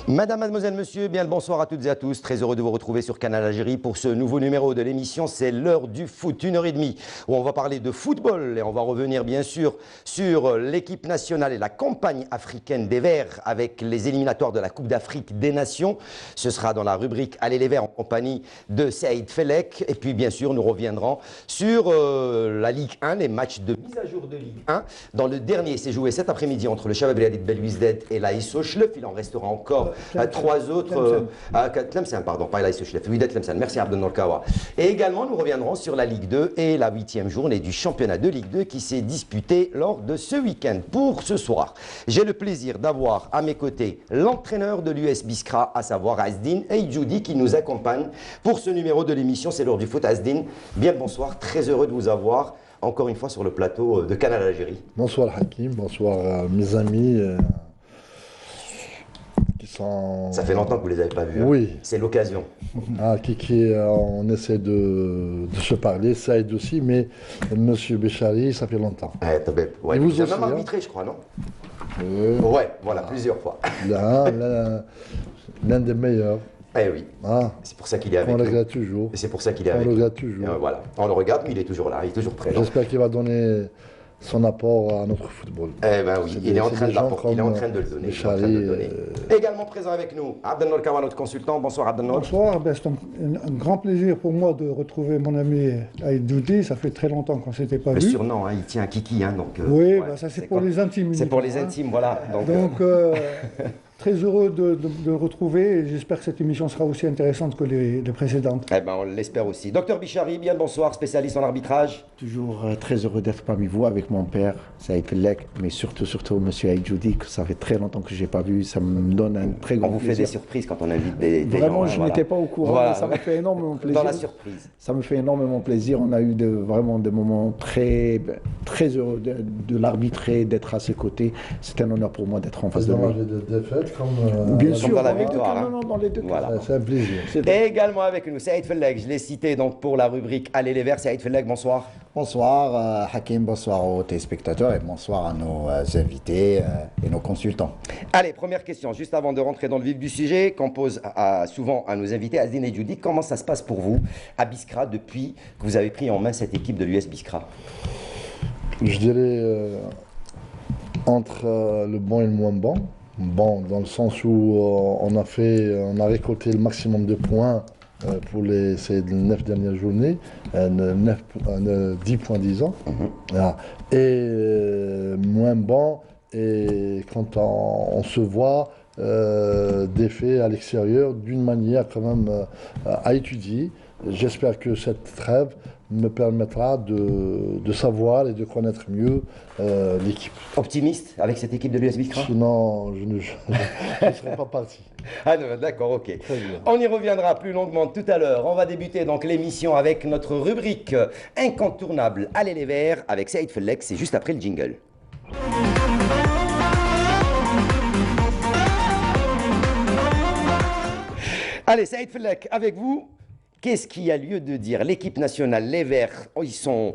Madame, mademoiselle, monsieur, bien le bonsoir à toutes et à tous. Très heureux de vous retrouver sur Canal Algérie pour ce nouveau numéro de l'émission. C'est l'heure du foot, 1h30, où on va parler de football et on va revenir bien sûr sur l'équipe nationale et la campagne africaine des Verts avec les éliminatoires de la Coupe d'Afrique des Nations. Ce sera dans la rubrique Allez les Verts en compagnie de Saïd Fellek. Et puis bien sûr, nous reviendrons sur la Ligue 1, les matchs de mise à jour de Ligue 1. Dans le dernier, c'est joué cet après-midi entre le Shabab Riadi de Belouizdad et l'AS Ochlef. Il en restera encore trois autres, Tlemcen, pardon, pas l'AS Ochlef, Wydad Tlemcen. Merci Abdel Kawa. Et également, nous reviendrons sur la Ligue 2 et la 8e journée du championnat de Ligue 2 qui s'est disputée lors de ce week-end. Pour ce soir, j'ai le plaisir d'avoir à mes côtés l'entraîneur de l'US Biskra, à savoir Azdine Eidjoudi, qui nous accompagne pour ce numéro de l'émission. C'est l'heure du foot. Azdine, bien le bonsoir, très heureux de vous avoir encore une fois sur le plateau de Canal Algérie. Bonsoir Hakim, bonsoir mes amis. Ça fait longtemps que vous ne les avez pas vus. Oui. Hein. C'est l'occasion. On essaie de se parler, Saïd aussi, mais Monsieur Béchari, ça fait longtemps. Ouais. Et vous aussi, avez même arbitré, je crois, non Ouais, voilà, plusieurs fois. L'un des meilleurs. Eh oui. C'est pour ça qu'il est avec nous. nous. On le regarde toujours. Et c'est pour ça qu'il est avec nous. On le regarde toujours. Voilà. On le regarde, mais il est toujours là, il est toujours présent. J'espère qu'il va donner son apport à notre football. Eh bien oui, il est en train de le donner. Également présent avec nous, Abdel Kawa, notre consultant. Bonsoir Abdel. Bonsoir, c'est un grand plaisir pour moi de retrouver mon ami Aïdjoudi. Ça fait très longtemps qu'on ne s'était pas vu. Le surnom, il tient à Kiki. Donc, oui, ça c'est pour les intimes. C'est pour les intimes, voilà. Donc très heureux de le retrouver et j'espère que cette émission sera aussi intéressante que les précédentes. Eh ben, on l'espère aussi. Docteur Bichari, bien bonsoir, spécialiste en arbitrage. Toujours très heureux d'être parmi vous avec mon père, Saïd Fellek, mais surtout Monsieur Aïdjoudi, que ça fait très longtemps que je n'ai pas vu. Ça me donne un très grand plaisir. On vous fait des surprises quand on invite des Vraiment, gens, je n'étais pas au courant, mais ça me fait énormément plaisir. Dans la surprise. Ça me fait énormément plaisir. On a eu vraiment des moments très heureux de l'arbitrer, d'être à ses côtés. C'est un honneur pour moi d'être en face de lui. Bien sûr, dans la victoire. Dans les deux cas. Voilà. C'est un plaisir. Et également avec nous, Saïd Fellek, je l'ai cité donc pour la rubrique Allez les Verts. Saïd Fellek, bonsoir. Bonsoir Hakim, bonsoir aux téléspectateurs et bonsoir à nos invités et nos consultants. Allez, première question, juste avant de rentrer dans le vif du sujet, qu'on pose souvent à nos invités, Azdine Eidjoudi, comment ça se passe pour vous à Biskra depuis que vous avez pris en main cette équipe de l'US Biskra? Je dirais entre le bon et le moins bon. Bon, dans le sens où on a récolté le maximum de points pour ces 9 dernières journées, 10 points disons. Et moins bon, et quand on se voit des faits à l'extérieur d'une manière quand même à étudier. J'espère que cette trêve me permettra de savoir et de connaître mieux l'équipe. Optimiste avec cette équipe de l'US Biskra? Sinon, je ne serai pas parti. Ah d'accord, ok. On y reviendra plus longuement tout à l'heure. On va débuter donc l'émission avec notre rubrique incontournable Allez les Verts avec Saïd Fellek. C'est juste après le jingle. Allez, Saïd Fellek, avec vous. Qu'est-ce qu'il y a lieu de dire? L'équipe nationale, les Verts, ils sont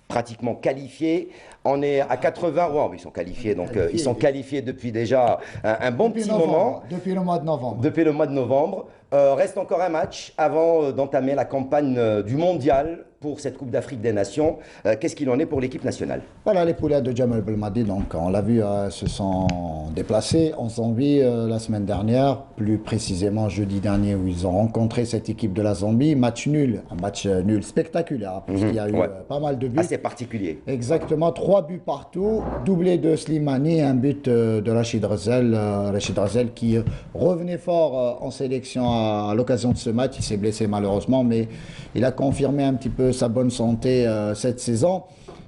pratiquement qualifiés. On est à 80, ils sont qualifiés, donc ils sont qualifiés depuis déjà un bon petit moment. Depuis le mois de novembre. Depuis le mois de novembre. Reste encore un match avant d'entamer la campagne du mondial pour cette Coupe d'Afrique des Nations. Qu'est-ce qu'il en est pour l'équipe nationale? Voilà, les poulets de Jamal Belmadi, donc on l'a vu, se sont déplacés en Zambie la semaine dernière, plus précisément jeudi dernier où ils ont rencontré cette équipe de la Zambie. Match nul, un match nul spectaculaire, puisqu'il y a eu pas mal de buts. Assez particulier. Exactement, 3 buts partout, doublé de Slimani, un but de Rachid Razel qui revenait fort en sélection à l'occasion de ce match. Il s'est blessé malheureusement, mais il a confirmé un petit peu sa bonne santé cette saison.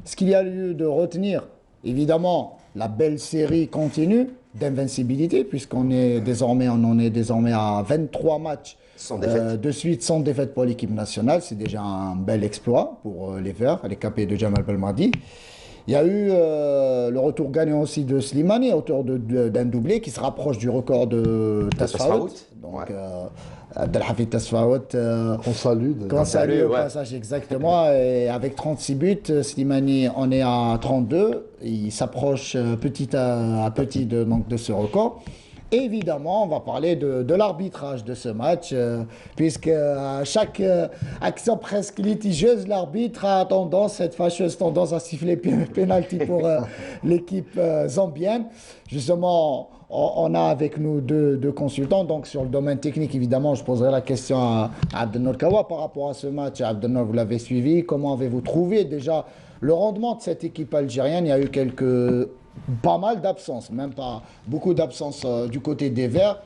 Ce qu'il y a lieu de retenir, évidemment, la belle série continue d'invincibilité, puisqu'on est désormais à 23 matchs de suite sans défaite pour l'équipe nationale. C'est déjà un bel exploit pour les Verts, les capés de Jamal Belmadi. Il y a eu le retour gagnant aussi de Slimani, auteur d'un doublé qui se rapproche du record de Tasfaout. Donc, Abdelhafid Tasfaout, qu'on salue au passage, exactement. Et avec 36 buts, Slimani en est à 32. Il s'approche petit à petit de ce record. Évidemment, on va parler de l'arbitrage de ce match, puisque à chaque action presque litigieuse, l'arbitre a tendance, cette fâcheuse tendance à siffler pénalty pour l'équipe zambienne. Justement, on a avec nous deux consultants. Donc, sur le domaine technique, évidemment, je poserai la question à Abdelnour Kawa par rapport à ce match. Abdelnour, vous l'avez suivi. Comment avez-vous trouvé déjà le rendement de cette équipe algérienne? Il y a eu pas mal d'absences, même pas beaucoup d'absences du côté des Verts.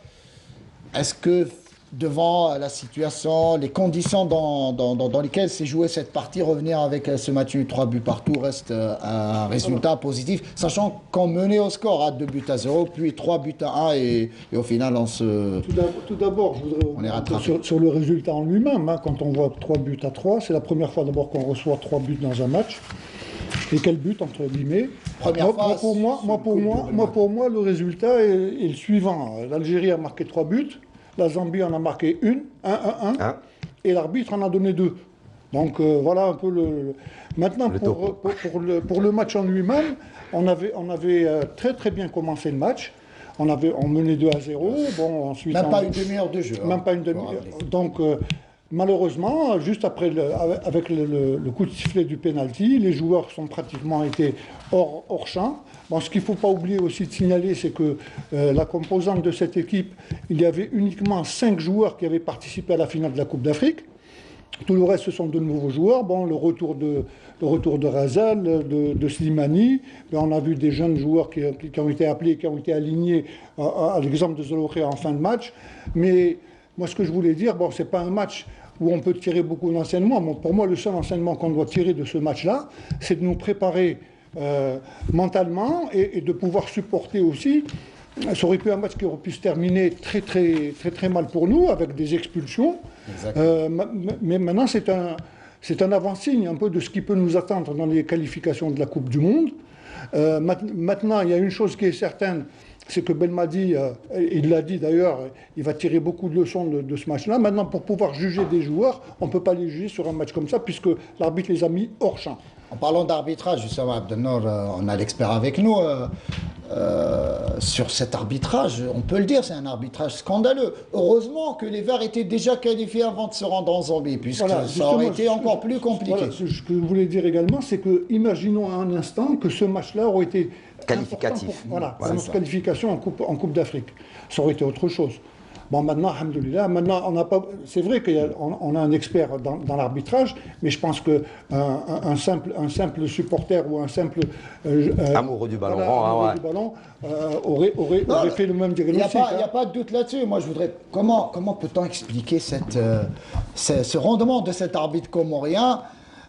Est-ce que devant la situation, les conditions dans lesquelles s'est jouée cette partie, revenir avec ce match 3 buts partout reste un résultat positif, sachant qu'on menait au score à 2-0, puis 3-1 et au final on se... Tout d'abord, je voudrais sur le résultat en lui-même. Hein, quand on voit 3-3, c'est la première fois d'abord qu'on reçoit 3 buts dans un match. Et quel but, entre guillemets. Pour moi, le résultat est le suivant. L'Algérie a marqué 3 buts, la Zambie en a marqué 1, et l'arbitre en a donné 2. Donc voilà un peu le... Maintenant, pour le match en lui-même, on avait très bien commencé le match. On menait 2-0. Bon, ensuite, même pas une demi-heure de jeu. Même pas une demi-heure. Donc... malheureusement, juste après avec le coup de sifflet du penalty, les joueurs sont pratiquement été hors champ. Bon, ce qu'il ne faut pas oublier aussi de signaler, c'est que la composante de cette équipe, il y avait uniquement 5 joueurs qui avaient participé à la finale de la Coupe d'Afrique. Tout le reste, ce sont de nouveaux joueurs. Bon, le retour de Razel, de Slimani. Ben, on a vu des jeunes joueurs qui ont été appelés, qui ont été alignés, à l'exemple de Zolokhé en fin de match. Mais moi, ce que je voulais dire, bon, ce n'est pas un match où on peut tirer beaucoup d'enseignements. Pour moi, le seul enseignement qu'on doit tirer de ce match-là, c'est de nous préparer mentalement et de pouvoir supporter aussi. Ça aurait pu un match qui aurait pu se terminer très mal pour nous, avec des expulsions. Mais maintenant, c'est un avant-signe un peu de ce qui peut nous attendre dans les qualifications de la Coupe du Monde. Maintenant, il y a une chose qui est certaine, c'est que Belmadi, il l'a dit d'ailleurs, il va tirer beaucoup de leçons de ce match-là. Maintenant, pour pouvoir juger des joueurs, on ne peut pas les juger sur un match comme ça, puisque l'arbitre les a mis hors champ. En parlant d'arbitrage, justement, Abdelnour, on a l'expert avec nous. Sur cet arbitrage, on peut le dire, c'est un arbitrage scandaleux. Heureusement que les Verts étaient déjà qualifiés avant de se rendre en Zambie, puisque ça aurait été encore plus compliqué. Voilà, ce que je voulais dire également, c'est que, imaginons un instant que ce match-là aurait été qualificatif. Pour notre qualification en Coupe d'Afrique. Ça aurait été autre chose. Bon, maintenant, alhamdoulilah, c'est vrai qu'on a un expert dans l'arbitrage, mais je pense qu'un simple supporter ou un simple amoureux du ballon, aurait fait le même diagnostic. Il n'y a pas de doute là-dessus. Moi, je voudrais... Comment peut-on expliquer ce rendement de cet arbitre comorien,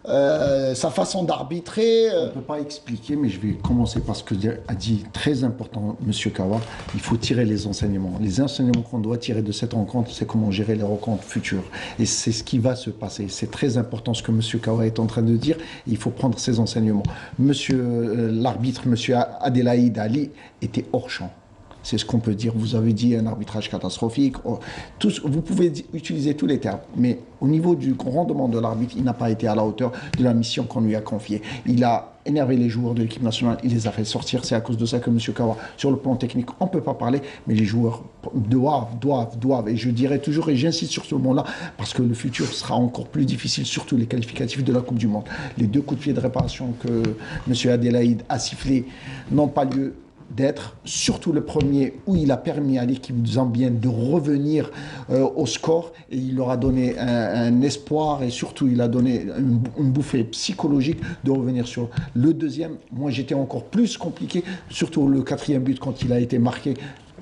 sa façon d'arbitrer? On ne peut pas expliquer, mais je vais commencer par ce que a dit très important M. Kawa. Il faut tirer les enseignements. Les enseignements qu'on doit tirer de cette rencontre, c'est comment gérer les rencontres futures. Et c'est ce qui va se passer. C'est très important ce que M. Kawa est en train de dire. Il faut prendre ces enseignements. L'arbitre, M. Adelaïd Ali, était hors champ. C'est ce qu'on peut dire. Vous avez dit un arbitrage catastrophique. Vous pouvez utiliser tous les termes. Mais au niveau du rendement de l'arbitre, il n'a pas été à la hauteur de la mission qu'on lui a confiée. Il a énervé les joueurs de l'équipe nationale. Il les a fait sortir. C'est à cause de ça que M. Kawa, sur le plan technique, on ne peut pas parler. Mais les joueurs doivent. Et je dirais toujours, et j'insiste sur ce mot-là, parce que le futur sera encore plus difficile, surtout les qualificatifs de la Coupe du Monde. Les 2 coups de pied de réparation que M. Adelaïd a sifflés n'ont pas lieu d'être, surtout le premier où il a permis à l'équipe zambienne de revenir au score, et il leur a donné un espoir, et surtout il a donné une bouffée psychologique de revenir sur le deuxième. Moi j'étais encore plus compliqué, surtout le 4e but quand il a été marqué.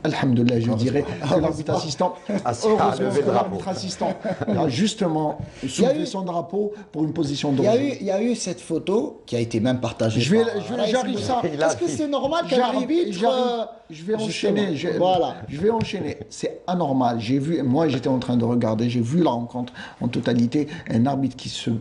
Alhamdulillah, je dirais que l'arbitre assistant, l'arbitre assistant a justement soulevé son drapeau pour une position de repos. Il y a eu cette photo qui a été même partagée. J'arrive ça. Est-ce que c'est normal qu'un arbitre... Je vais enchaîner. Je vais enchaîner. C'est anormal. Moi, j'étais en train de regarder. J'ai vu la rencontre en totalité. Un arbitre qui se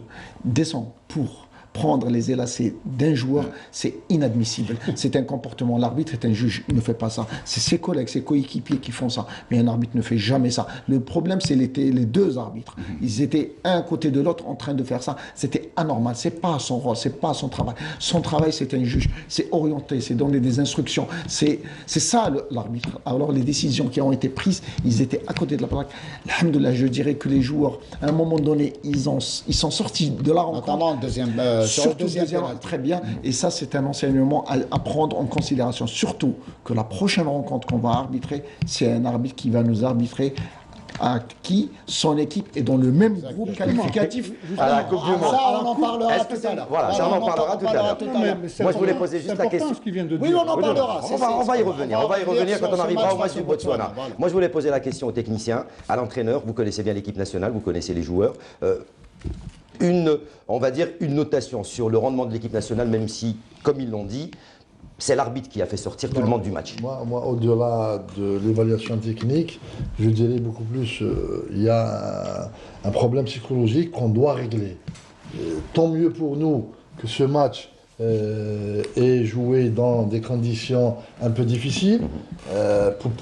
descend pour prendre les élacés d'un joueur, c'est inadmissible. C'est un comportement. L'arbitre est un juge, il ne fait pas ça. C'est ses collègues, ses coéquipiers qui font ça. Mais un arbitre ne fait jamais ça. Le problème, c'est les deux arbitres. Ils étaient un à côté de l'autre en train de faire ça. C'était anormal. C'est pas son rôle, c'est pas son travail. Son travail, c'est un juge. C'est orienter, c'est donner des instructions. C'est ça l'arbitre. Alors les décisions qui ont été prises, ils étaient à côté de la plaque. Alhamdoulilah, je dirais que les joueurs, à un moment donné, ils sont sortis de la rencontre. Notamment Surtout deuxième, très bien. Et ça, c'est un enseignement à prendre en considération. Surtout que la prochaine rencontre qu'on va arbitrer, c'est un arbitre qui va nous arbitrer à qui son équipe est dans le même groupe qualificatif à la Coupe du Monde. Ça, on en parlera tout à l'heure. Voilà, ça, on en parlera tout à l'heure. Moi, je voulais poser juste la question. Oui, on en parlera. On va y revenir. On va y revenir quand on arrivera au match du Botswana. Moi, je voulais poser la question aux techniciens, à l'entraîneur. Vous connaissez bien l'équipe nationale, vous connaissez les joueurs. On va dire une notation sur le rendement de l'équipe nationale, même si, comme ils l'ont dit, c'est l'arbitre qui a fait sortir tout le monde du match. Moi, au-delà de l'évaluation technique, je dirais beaucoup plus, il y a un problème psychologique qu'on doit régler. Tant mieux pour nous que ce match est joué dans des conditions un peu difficiles.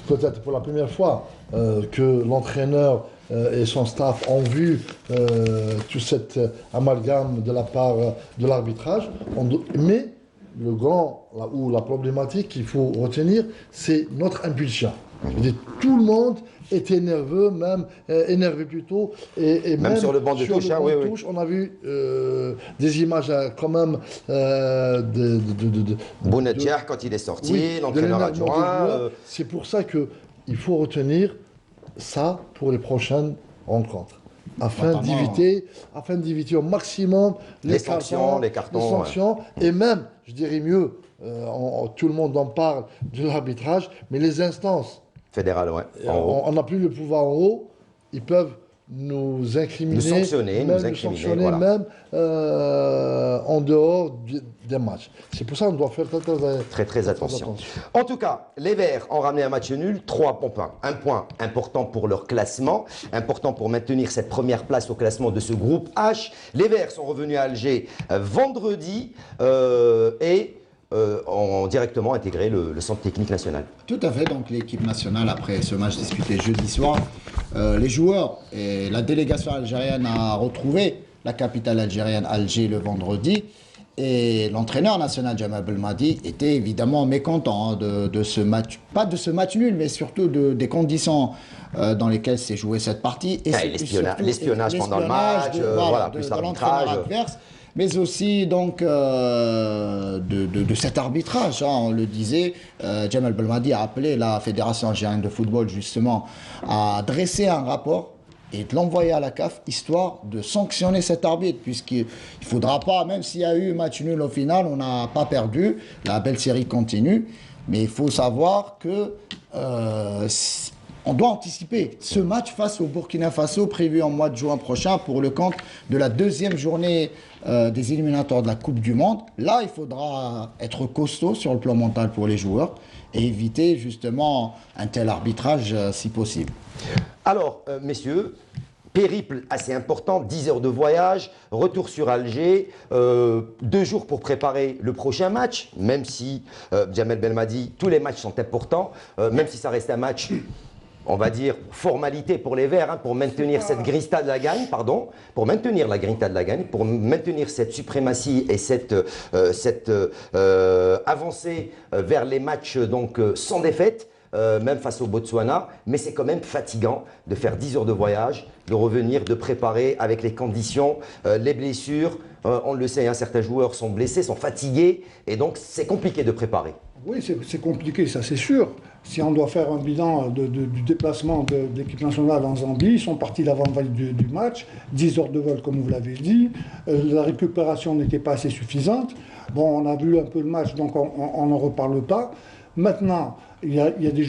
Peut-être pour la première fois que l'entraîneur et son staff ont vu tout cet amalgame de la part de l'arbitrage. Mais la problématique qu'il faut retenir, c'est notre impulsion. Je veux dire, tout le monde était nerveux, énervé plutôt. Et même sur le banc de touche, on a vu des images quand même Bounedjah, quand il est sorti, l'entraîneur adjoint. C'est pour ça qu'il faut retenir ça pour les prochaines rencontres. Afin d'éviter au maximum les sanctions, les cartons. Et même, je dirais mieux, tout le monde en parle de l'arbitrage, mais les instances fédérales, ouais. On n'a plus le pouvoir en haut, ils peuvent nous incriminer, nous sanctionner, voilà. même en dehors des matchs. C'est pour ça qu'on doit faire très attention. En tout cas, les Verts ont ramené un match nul, 3 points. Un point important pour leur classement, important pour maintenir cette première place au classement de ce groupe H. Les Verts sont revenus à Alger vendredi et ont directement intégré le centre technique national. Tout à fait, donc l'équipe nationale, après ce match disputé jeudi soir, les joueurs et la délégation algérienne a retrouvé la capitale algérienne, Alger, le vendredi. Et l'entraîneur national, Jamal Belmadi, était évidemment mécontent de ce match, pas de ce match nul, mais surtout des conditions dans lesquelles s'est jouée cette partie. Et l'espionnage pendant le match, plus l'arbitrage. Mais aussi donc de cet arbitrage, on le disait, Jamal Belmadi a appelé la Fédération algérienne de football justement à dresser un rapport et de l'envoyer à la CAF, histoire de sanctionner cet arbitre, puisqu'il ne faudra pas, même s'il y a eu match nul au final, on n'a pas perdu, la belle série continue, mais il faut savoir que on doit anticiper ce match face au Burkina Faso prévu en mois de juin prochain pour le compte de la deuxième journée des éliminatoires de la Coupe du Monde. Là, il faudra être costaud sur le plan mental pour les joueurs et éviter justement un tel arbitrage si possible. Alors, messieurs, périple assez important, 10 heures de voyage, retour sur Alger, 2 jours pour préparer le prochain match, même si, Jamal Belmadi, tous les matchs sont importants, même si ça reste un match, on va dire, formalité pour les Verts, pour maintenir cette grinta de la gagne, pour maintenir la grinta de la gagne, pour maintenir cette suprématie et cette avancée vers les matchs donc, sans défaite. Même face au Botswana, mais c'est quand même fatigant de faire 10 heures de voyage, de revenir, de préparer avec les conditions, les blessures. On le sait, certains joueurs sont blessés, sont fatigués, et donc c'est compliqué de préparer. Oui, c'est compliqué, ça c'est sûr. Si on doit faire un bilan du déplacement de l'équipe nationale en Zambie, ils sont partis l'avant-veille du match, 10 heures de vol comme vous l'avez dit, la récupération n'était pas assez suffisante. Bon, on a vu un peu le match, donc on n'en reparle pas. Maintenant, il y a des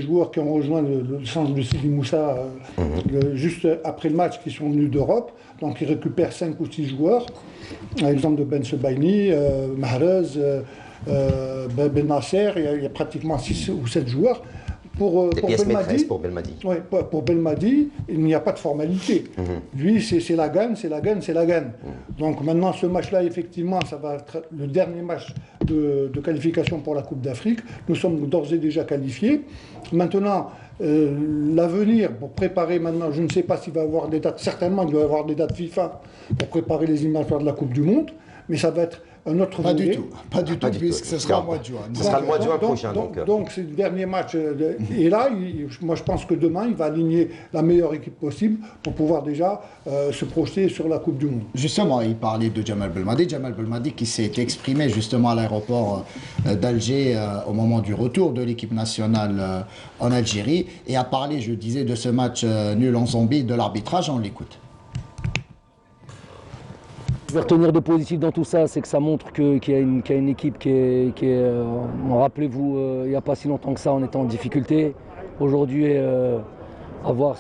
joueurs qui ont rejoint le centre de Sidi Moussa juste après le match, qui sont venus d'Europe. Donc ils récupèrent 5 ou 6 joueurs. L'exemple de Ben Sebaini, Mahrez, Ben Nasser, il y a pratiquement 6 ou 7 joueurs. Des pièces maîtresses pour Belmadi. Oui, pour Belmadi, il n'y a pas de formalité. Lui, c'est la gagne, c'est la gagne, c'est la gagne. Donc maintenant, ce match-là, effectivement, ça va être le dernier match de qualification pour la Coupe d'Afrique. Nous sommes d'ores et déjà qualifiés. Maintenant, l'avenir, pour préparer maintenant, je ne sais pas s'il va y avoir des dates, certainement il doit y avoir des dates FIFA pour préparer les éliminatoires de la Coupe du Monde, mais ça va être un autre Pas volet. du tout, pas du tout, puisque ce sera au mois de juin. Ce sera le mois de juin prochain. Donc c'est le dernier match. Et là, moi je pense que demain, il va aligner la meilleure équipe possible pour pouvoir déjà se projeter sur la Coupe du Monde. Justement, il parlait de Jamal Belmadi. Jamal Belmadi qui s'est exprimé justement à l'aéroport d'Alger au moment du retour de l'équipe nationale en Algérie et a parlé, je disais, de ce match nul en Zambie, de l'arbitrage. On l'écoute. Je vais retenir de positif dans tout ça, c'est que ça montre qu'il y a une équipe qui est rappelez-vous, il n'y a pas si longtemps que ça, on était en difficulté. Aujourd'hui, avoir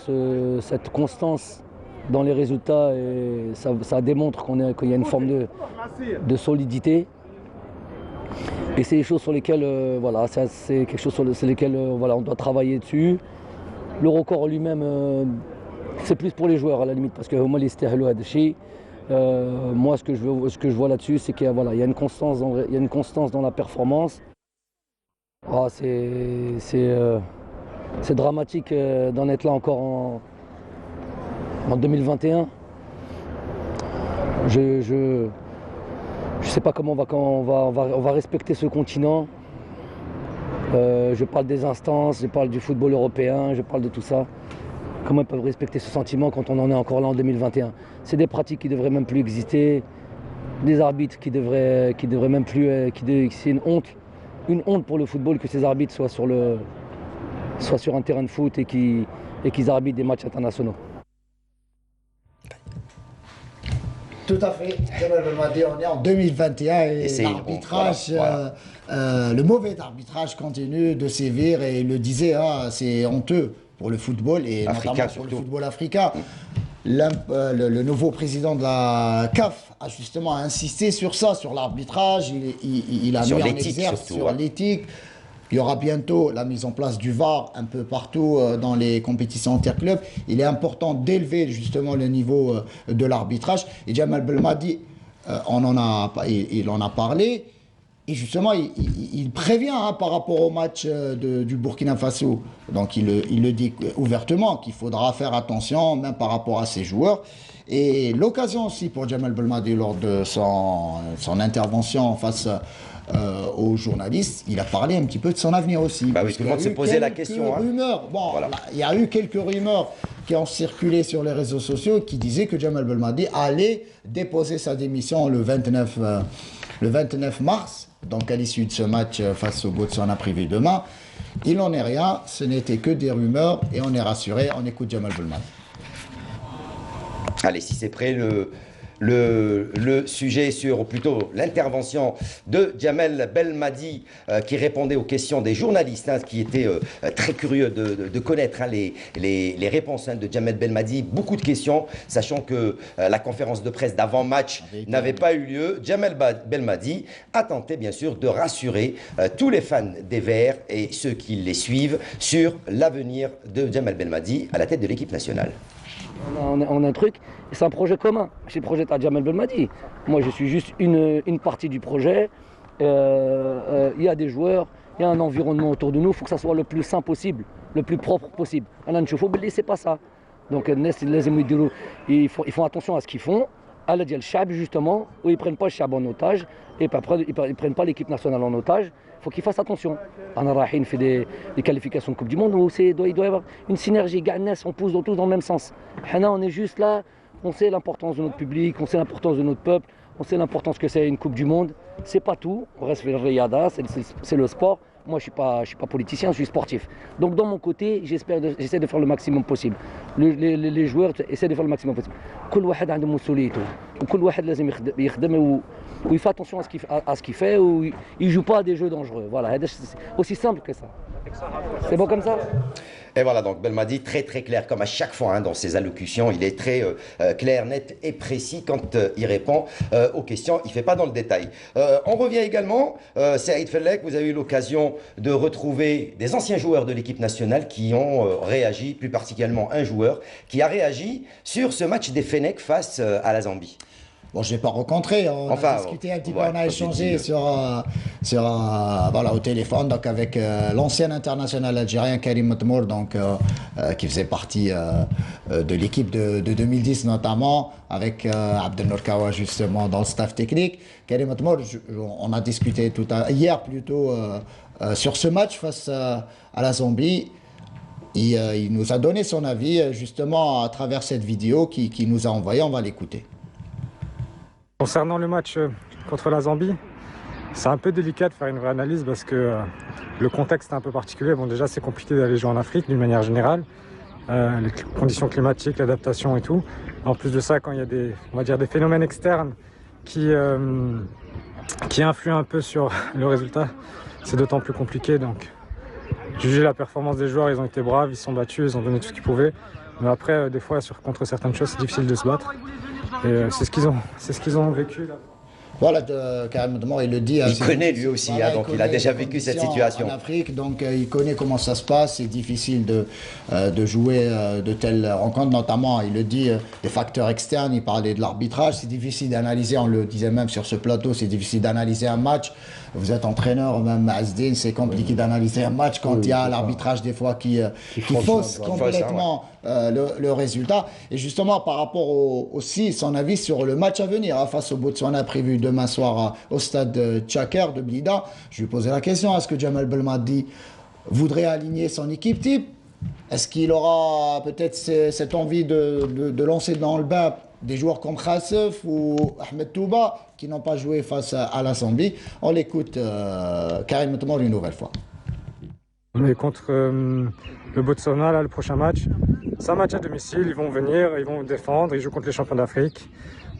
cette constance dans les résultats, et ça démontre qu'il y a une forme de solidité. Et c'est des choses sur lesquelles, voilà, c'est quelque chose sur lesquelles voilà, on doit travailler dessus. Le record lui-même, c'est plus pour les joueurs à la limite, parce que moi, les moi, ce que je vois là-dessus, c'est qu'il y a, voilà, il y a une constance dans la performance. Ah, c'est dramatique d'en être là encore en 2021. Je sais pas comment on va respecter ce continent. Je parle des instances, je parle du football européen, je parle de tout ça. Comment ils peuvent respecter ce sentiment quand on en est encore là en 2021? C'est des pratiques qui ne devraient même plus exister, des arbitres qui devraient même plus... c'est une honte pour le football que ces arbitres soient sur un terrain de foot et qu'ils arbitrent des matchs internationaux. Tout à fait. Jamal Belmadi, on est en 2021 et l'arbitrage, le mauvais arbitrage continue de sévir et il le disait, hein, c'est honteux pour le football et Africain, notamment pour le football africain. Le nouveau président de la CAF a justement insisté sur ça, sur l'arbitrage. Il a mis en exergue sur l'éthique. Il y aura bientôt la mise en place du VAR un peu partout dans les compétitions interclubs. Il est important d'élever justement le niveau de l'arbitrage. Et Jamal Belmadi, il en a parlé. Et justement, il prévient hein, par rapport au match du Burkina Faso. Donc il le dit ouvertement qu'il faudra faire attention, même par rapport à ses joueurs. Et l'occasion aussi pour Jamal Belmadi lors de son intervention face aux journalistes, il a parlé un petit peu de son avenir aussi. Bah oui, tout le monde s'est posé la question. Rumeurs. Bon, voilà. Il y a eu quelques rumeurs qui ont circulé sur les réseaux sociaux qui disaient que Jamal Belmadi allait déposer sa démission le 29 mars. Donc à l'issue de ce match face au Botswana prévu demain, il n'en est rien, ce n'était que des rumeurs et on est rassuré, on écoute Jamal Belmadi. Allez, si c'est prêt, le sujet sur, ou plutôt l'intervention de Jamal Belmadi qui répondait aux questions des journalistes, hein, qui étaient très curieux de connaître hein, les réponses hein, de Jamal Belmadi. Beaucoup de questions, sachant que la conférence de presse d'avant-match n'avait pas eu lieu. Jamal Belmadi a tenté bien sûr de rassurer tous les fans des Verts et ceux qui les suivent sur l'avenir de Jamal Belmadi à la tête de l'équipe nationale. On a un truc, c'est un projet commun. C'est le projet de Jamal Belmadi. Moi, je suis juste une partie du projet. Il y a des joueurs, il y a un environnement autour de nous. Il faut que ça soit le plus sain possible, le plus propre possible. C'est pas ça. Donc, ils font attention à ce qu'ils font. À la Dial Chab, justement, où ils ne prennent pas le Chab en otage, et puis après, ils ne prennent pas l'équipe nationale en otage. Il faut qu'ils fassent attention. Anarahine fait des qualifications de Coupe du Monde où il doit y avoir une synergie. On pousse tous dans le même sens. On est juste là, on sait l'importance de notre public, on sait l'importance de notre peuple, on sait l'importance que c'est une Coupe du Monde. C'est pas tout, on reste le Riyada, c'est le sport. Moi, je suis pas politicien, je suis sportif. Donc, dans mon côté, j'essaie de faire le maximum possible. Les joueurs essaient de faire le maximum possible. كل واحد عنده مسؤوليته وكل واحد لازم يخدم où il fait attention à ce qu'il fait, où il ne joue pas à des jeux dangereux. Voilà, c'est aussi simple que ça. C'est bon comme ça? Et voilà, donc Belmadi, très très clair, comme à chaque fois dans ses allocutions, il est très clair, net et précis quand il répond aux questions, il ne fait pas dans le détail. On revient également, Saïd Fellek, vous avez eu l'occasion de retrouver des anciens joueurs de l'équipe nationale qui ont réagi, plus particulièrement un joueur qui a réagi sur ce match des Fennecs face à la Zambie. Bon, je ne l'ai pas rencontré, on a discuté un petit peu, on a échangé voilà, au téléphone donc avec l'ancien international algérien Karim Mtmour, donc, qui faisait partie de l'équipe de 2010 notamment, avec Abdelnour Kawa justement dans le staff technique. Karim Mtmour, on a discuté hier plutôt sur ce match face à la Zambie. Il nous a donné son avis justement à travers cette vidéo qu'il nous a envoyée, on va l'écouter. Concernant le match contre la Zambie, c'est un peu délicat de faire une vraie analyse parce que le contexte est un peu particulier. Bon, déjà, c'est compliqué d'aller jouer en Afrique d'une manière générale. Les conditions climatiques, l'adaptation et tout. En plus de ça, quand il y a on va dire, des phénomènes externes qui influent un peu sur le résultat, c'est d'autant plus compliqué. Donc, juger la performance des joueurs, ils ont été braves, ils se sont battus, ils ont donné tout ce qu'ils pouvaient. Mais après, des fois, contre certaines choses, c'est difficile de se battre. Et c'est ce qu'ils ont vécu là. Voilà, Karim Mtmour, il le dit. Il connaît lui aussi, voilà, donc il a déjà vécu cette situation. En Afrique, donc il connaît comment ça se passe. C'est difficile de jouer de telles rencontres, notamment, il le dit, des facteurs externes. Il parlait de l'arbitrage. C'est difficile d'analyser, on le disait même sur ce plateau, c'est difficile d'analyser un match. Vous êtes entraîneur, même Asdin, c'est compliqué d'analyser un match quand il y a l'arbitrage des fois qui fausse complètement le résultat. Et justement, par rapport aussi son avis sur le match à venir face au Botswana prévu demain soir au stade Tchaker de Blida, je lui ai posé la question, est-ce que Jamel Belmadi voudrait aligner son équipe type? Est-ce qu'il aura peut-être cette envie de lancer dans le bain des joueurs comme Khassef ou Ahmed Touba qui n'ont pas joué face à la Zambie? On l'écoute, Karim Mtmour, une nouvelle fois. Mais contre le Botswana, là, le prochain match, c'est un match à domicile, ils vont venir, ils vont défendre, ils jouent contre les champions d'Afrique.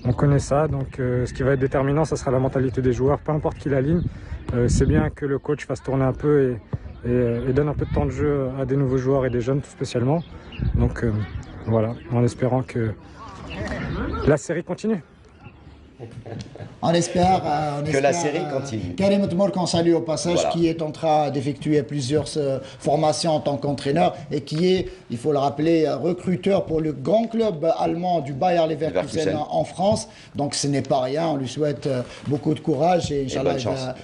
On connaît ça, donc ce qui va être déterminant, ça sera la mentalité des joueurs, peu importe qui la ligne. C'est bien que le coach fasse tourner un peu et donne un peu de temps de jeu à des nouveaux joueurs et des jeunes tout spécialement. Donc voilà, en espérant que la série continue. On espère que la série continue. Karim Mtmour, qu'on salue au passage, voilà, qui est en train d'effectuer plusieurs formations en tant qu'entraîneur et qui est, il faut le rappeler, recruteur pour le grand club allemand du Bayer Leverkusen en France. Donc ce n'est pas rien, on lui souhaite beaucoup de courage et Inch'Allah,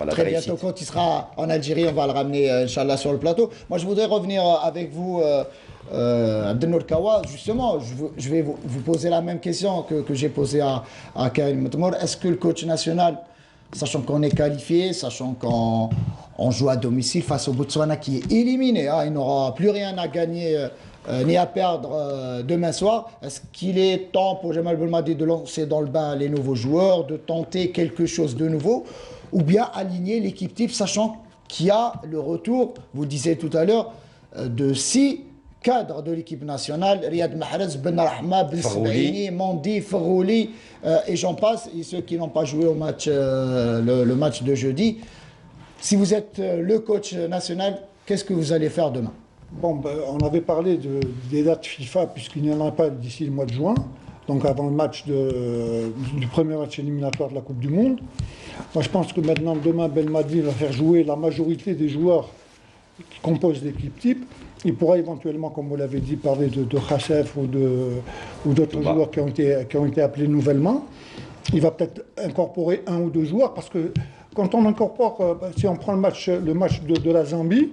très bientôt quand il sera en Algérie, on va le ramener Inch'Allah sur le plateau. Moi je voudrais revenir avec vous Abdelnour Kawa, justement, je vais vous poser la même question que j'ai posée à Karim Mtmour. Est-ce que le coach national, sachant qu'on est qualifié, sachant qu'on joue à domicile face au Botswana qui est éliminé, il n'aura plus rien à gagner ni à perdre demain soir, est-ce qu'il est temps pour Jamel Belmadi de lancer dans le bain les nouveaux joueurs, de tenter quelque chose de nouveau, ou bien aligner l'équipe type, sachant qu'il y a le retour, vous le disiez tout à l'heure, de 6 cadre de l'équipe nationale, Riyad Mahrez, Ben Rahma, Ben Sbaini, Mandi, Ferrouli, et j'en passe, et ceux qui n'ont pas joué au match, le match de jeudi. Si vous êtes le coach national, qu'est-ce que vous allez faire demain? Bon, on avait parlé des dates FIFA, puisqu'il n'y en a pas d'ici le mois de juin, donc avant le match du premier match éliminatoire de la Coupe du Monde. Moi, je pense que maintenant, demain, Belmadi va faire jouer la majorité des joueurs qui composent l'équipe type. Il pourra éventuellement, comme vous l'avez dit, parler de Khassef ou d'autres joueurs qui ont été appelés nouvellement. Il va peut-être incorporer 1 ou 2 joueurs, parce que quand on incorpore, si on prend le match de la Zambie,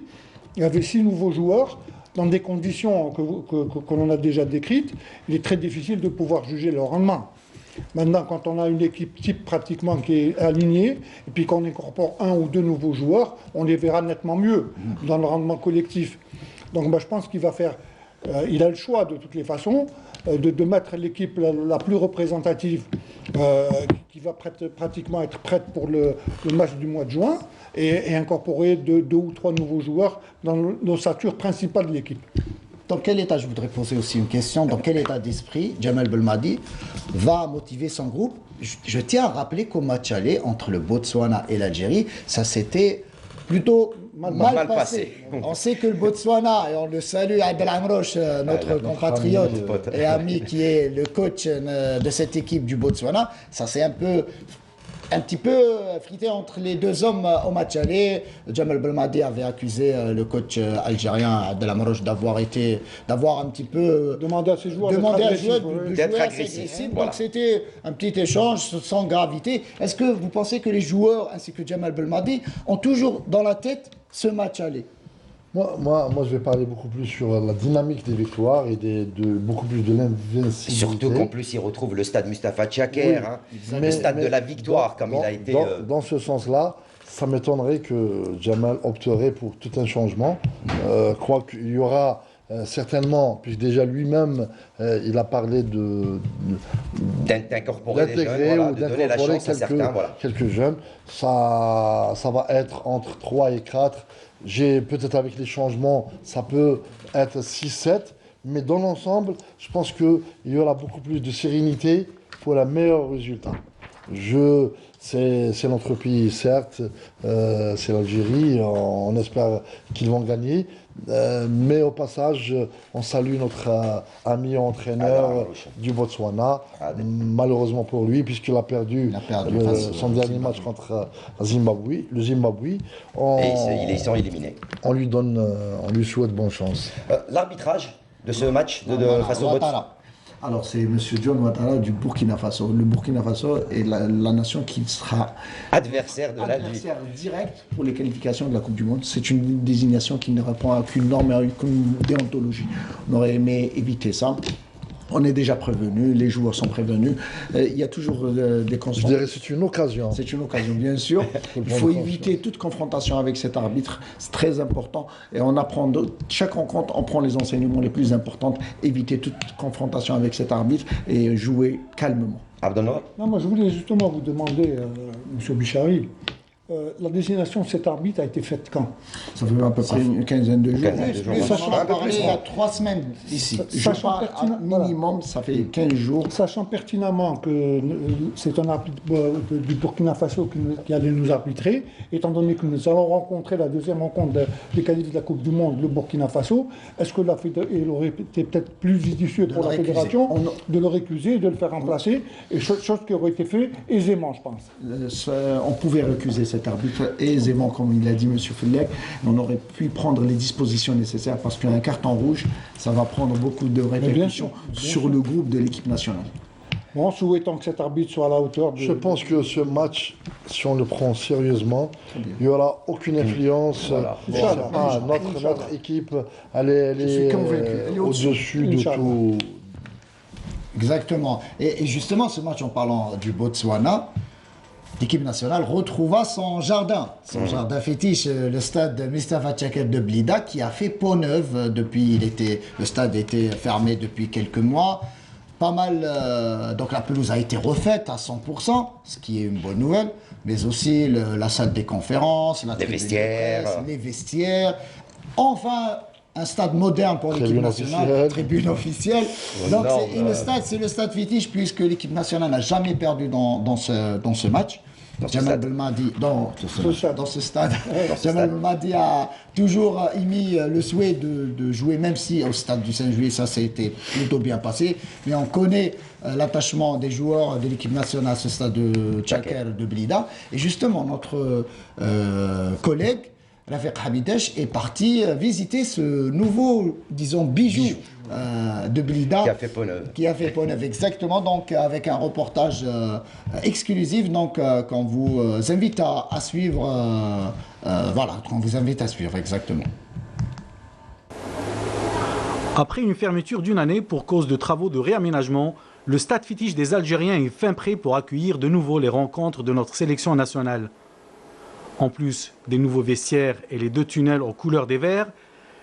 il y avait 6 nouveaux joueurs, dans des conditions que l'on a déjà décrites. Il est très difficile de pouvoir juger leur rendement. Maintenant, quand on a une équipe type pratiquement qui est alignée, et puis qu'on incorpore 1 ou 2 nouveaux joueurs, on les verra nettement mieux dans le rendement collectif. Donc je pense qu'il va faire, il a le choix de toutes les façons de mettre l'équipe la plus représentative qui va pratiquement être prête pour le match du mois de juin et incorporer 2 ou 3 nouveaux joueurs dans l'ossature principale de l'équipe. Dans quel état, je voudrais poser aussi une question, dans quel état d'esprit Jamel Belmadi va motiver son groupe je tiens à rappeler qu'au match aller entre le Botswana et l'Algérie, ça s'était plutôt mal passé. On sait que le Botswana, et on le salue, Abdel Amrouche, notre compatriote et ami qui est le coach de cette équipe du Botswana, ça s'est un petit peu frité entre les deux hommes au match aller. Jamal Belmadi avait accusé le coach algérien Abdel Amrouche d'avoir un petit peu Demander à ses joueurs d'être agressif. Voilà. Donc c'était un petit échange sans gravité. Est-ce que vous pensez que les joueurs ainsi que Jamal Belmadi ont toujours dans la tête ce match aller? Moi, je vais parler beaucoup plus sur la dynamique des victoires et beaucoup plus de l'invincibilité. Surtout qu'en plus, il retrouve le stade Mustapha Tchaker, le stade de la victoire, comme il a été... Dans ce sens-là, ça m'étonnerait que Jamal opterait pour tout un changement. Je crois qu'il y aura certainement, puisque déjà lui-même, il a parlé d'incorporer des jeunes, voilà, de donner la chance à certains. Voilà. Quelques jeunes. Ça va être entre 3 et 4. Peut-être avec les changements, ça peut être 6-7, mais dans l'ensemble, je pense qu'il y aura beaucoup plus de sérénité pour un meilleur résultat. C'est notre pays, certes, c'est l'Algérie, on espère qu'ils vont gagner, mais au passage, on salue notre ami entraîneur du Botswana, malheureusement pour lui, puisqu'il a perdu son dernier match contre le Zimbabwe. Et ils sont éliminés. On lui souhaite bonne chance. L'arbitrage de ce match face au Botswana. Alors, c'est M. John Ouattara du Burkina Faso. Le Burkina Faso est la nation qui sera adversaire direct pour les qualifications de la Coupe du Monde. C'est une désignation qui ne répond à aucune norme et à aucune déontologie. On aurait aimé éviter ça. On est déjà prévenu, les joueurs sont prévenus. Il y a toujours des constantes. Je dirais que c'est une occasion. C'est une occasion, bien sûr. Il faut éviter toute confrontation avec cet arbitre. C'est très important. Et on apprend, chaque rencontre, on prend les enseignements les plus importants. Éviter toute confrontation avec cet arbitre et jouer calmement. Abdelnour ? Non, moi je voulais justement vous demander, M. Bichari, la désignation de cet arbitre a été faite quand? Ça fait à peu près une quinzaine de jours. On en a parlé il y a 3 semaines ici. Minimum, ça fait 15 jours. Sachant pertinemment que c'est un arbitre du Burkina Faso qui allait nous arbitrer, étant donné que nous allons rencontrer la deuxième rencontre des qualités de la Coupe du Monde, le Burkina Faso, est-ce que il aurait été peut-être plus judicieux pour la fédération de le récuser, de le faire remplacer, et chose qui aurait été faite aisément, je pense. On pouvait récuser cet arbitre aisément, comme il a dit M. Fellec. On aurait pu prendre les dispositions nécessaires parce qu'un carton rouge, ça va prendre beaucoup de répercussions sur le groupe de l'équipe nationale. Bon, souhaitons que cet arbitre soit à la hauteur de... Je pense que ce match, si on le prend sérieusement, il n'y aura aucune influence. Voilà. Notre équipe, elle est au-dessus de tout. Exactement. Et justement, ce match, en parlant du Botswana, l'équipe nationale retrouva son jardin fétiche, le stade Mustapha Tchaker de Blida, qui a fait peau neuve depuis. Le stade était fermé depuis quelques mois. Pas mal, donc la pelouse a été refaite à 100%, ce qui est une bonne nouvelle, mais aussi la salle des conférences, les vestiaires. Les vestiaires. Enfin, un stade moderne pour l'équipe nationale, tribune officielle. Donc c'est le stade fétiche puisque l'équipe nationale n'a jamais perdu dans ce match. Jamal Belmadi, dans ce stade, Jamal Belmadi a toujours émis le souhait de jouer, même si au stade du 5 juillet, ça s'était plutôt bien passé. Mais on connaît l'attachement des joueurs de l'équipe nationale à ce stade de Tchaker de Blida. Et justement, notre collègue, Rafiq Habidesh, est parti visiter ce nouveau, disons, bijou de Blida. Qui a fait peau neuve, exactement. Donc, avec un reportage exclusif. Donc, qu'on vous invite à suivre. Qu'on vous invite à suivre, exactement. Après une fermeture d'une année pour cause de travaux de réaménagement, le stade fétiche des Algériens est fin prêt pour accueillir de nouveau les rencontres de notre sélection nationale. En plus des nouveaux vestiaires et les 2 tunnels aux couleurs des verts,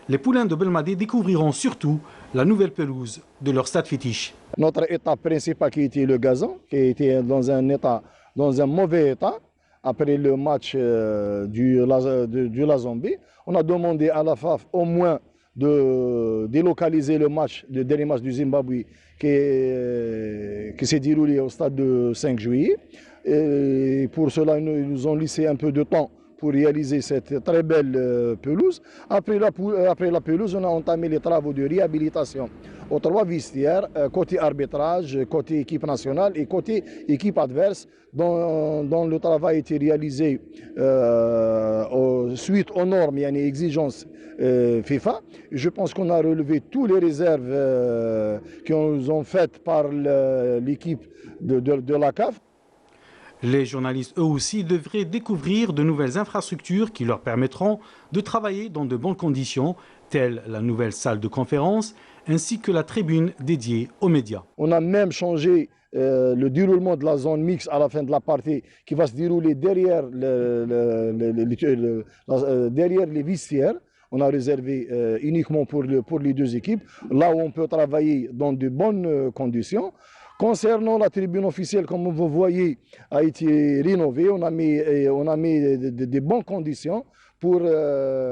les poulains de Belmadi découvriront surtout la nouvelle pelouse de leur stade fétiche. Notre étape principale qui était le gazon, qui était dans un mauvais état, après le match du La Zambie, on a demandé à la FAF au moins de délocaliser le dernier match du Zimbabwe qui s'est déroulé au stade de 5 juillet. Et pour cela, ils nous ont laissé un peu de temps pour réaliser cette très belle pelouse. Après la pelouse, on a entamé les travaux de réhabilitation aux 3 vestiaires, côté arbitrage, côté équipe nationale et côté équipe adverse, dont le travail a été réalisé suite aux normes et aux exigences FIFA. Je pense qu'on a relevé toutes les réserves qui nous ont faites par l'équipe de la CAF. Les journalistes, eux aussi, devraient découvrir de nouvelles infrastructures qui leur permettront de travailler dans de bonnes conditions, telles la nouvelle salle de conférence, ainsi que la tribune dédiée aux médias. On a même changé le déroulement de la zone mixte à la fin de la partie, qui va se dérouler derrière les vestiaires. On a réservé uniquement pour les 2 équipes, là où on peut travailler dans de bonnes conditions. Concernant la tribune officielle, comme vous voyez, a été rénovée. On a mis de bonnes conditions pour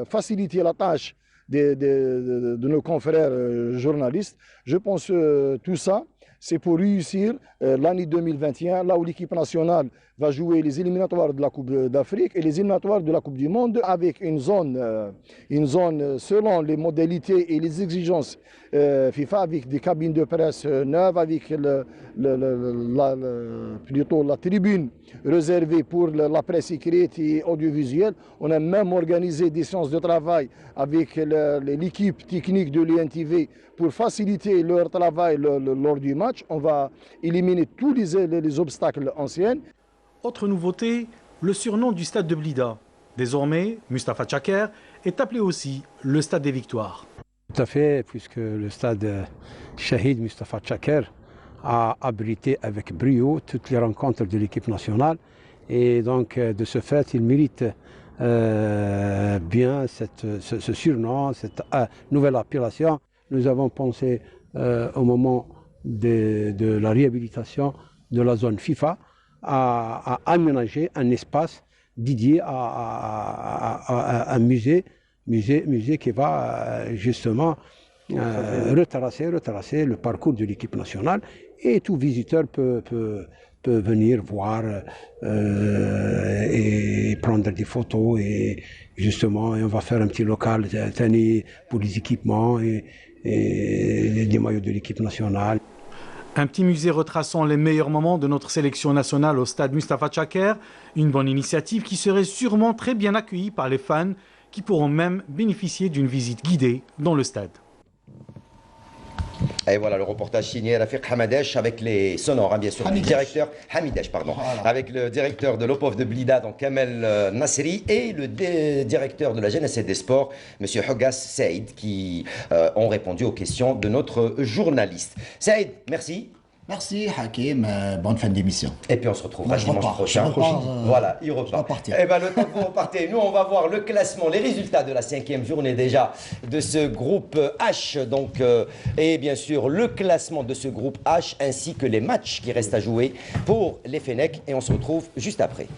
faciliter la tâche de nos confrères journalistes. Je pense que tout ça, c'est pour réussir l'année 2021, là où l'équipe nationale va jouer les éliminatoires de la Coupe d'Afrique et les éliminatoires de la Coupe du Monde avec une zone selon les modalités et les exigences FIFA, avec des cabines de presse neuves, avec plutôt la tribune réservée pour la presse écrite et audiovisuelle. On a même organisé des séances de travail avec l'équipe technique de l'INTV pour faciliter leur travail lors du match. On va éliminer tous les obstacles anciens. Autre nouveauté, le surnom du stade de Blida. Désormais, Mustapha Tchaker est appelé aussi le stade des victoires. Tout à fait, puisque le stade Shahid Mustapha Tchaker a abrité avec brio toutes les rencontres de l'équipe nationale. Et donc, de ce fait, il mérite bien ce surnom, cette nouvelle appellation. Nous avons pensé au moment de la réhabilitation de la zone FIFA à aménager un espace dédié à un musée qui va justement retracer le parcours de l'équipe nationale, et tout visiteur peut venir voir et prendre des photos, et justement on va faire un petit local pour les équipements et des maillots de l'équipe nationale. Un petit musée retraçant les meilleurs moments de notre sélection nationale au stade Mustapha Tchaker, une bonne initiative qui serait sûrement très bien accueillie par les fans, qui pourront même bénéficier d'une visite guidée dans le stade. Et voilà le reportage signé Rafiq Hamidesh avec les sonores, hein, bien sûr, du directeur Hamidesh, pardon, voilà. Avec le directeur de l'OPOF de Blida, donc Kamel Nasseri, et le directeur de la jeunesse et des sports, M. Hoggas Saïd, qui ont répondu aux questions de notre journaliste. Saïd, merci. Merci Hakim, bonne fin d'émission. Et puis on se retrouvera dimanche prochain. Voilà, il repart. Et bien le temps que vous repartez, nous on va voir le classement, les résultats de la 5e journée déjà de ce groupe H. Donc, et bien sûr le classement de ce groupe H ainsi que les matchs qui restent à jouer pour les Fennecs. Et on se retrouve juste après.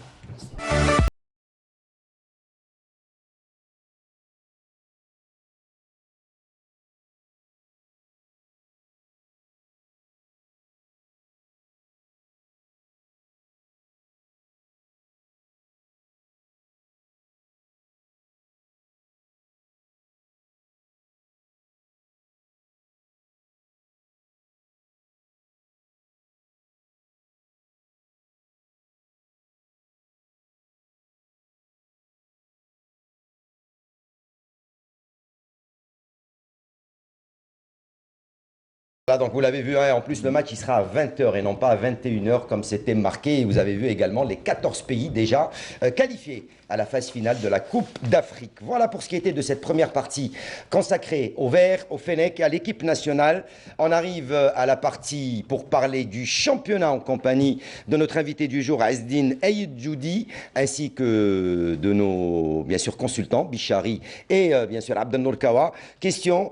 Donc vous l'avez vu, hein, en plus le match il sera à 20h et non pas à 21h comme c'était marqué. Et vous avez vu également les 14 pays déjà qualifiés à la phase finale de la Coupe d'Afrique. Voilà pour ce qui était de cette première partie consacrée au Vert, au Fennec, à l'équipe nationale. On arrive à la partie pour parler du championnat en compagnie de notre invité du jour, Azdine Aïdjoudi, ainsi que de nos, bien sûr, consultants, Bichari et bien sûr Abdel Nourkawa. Question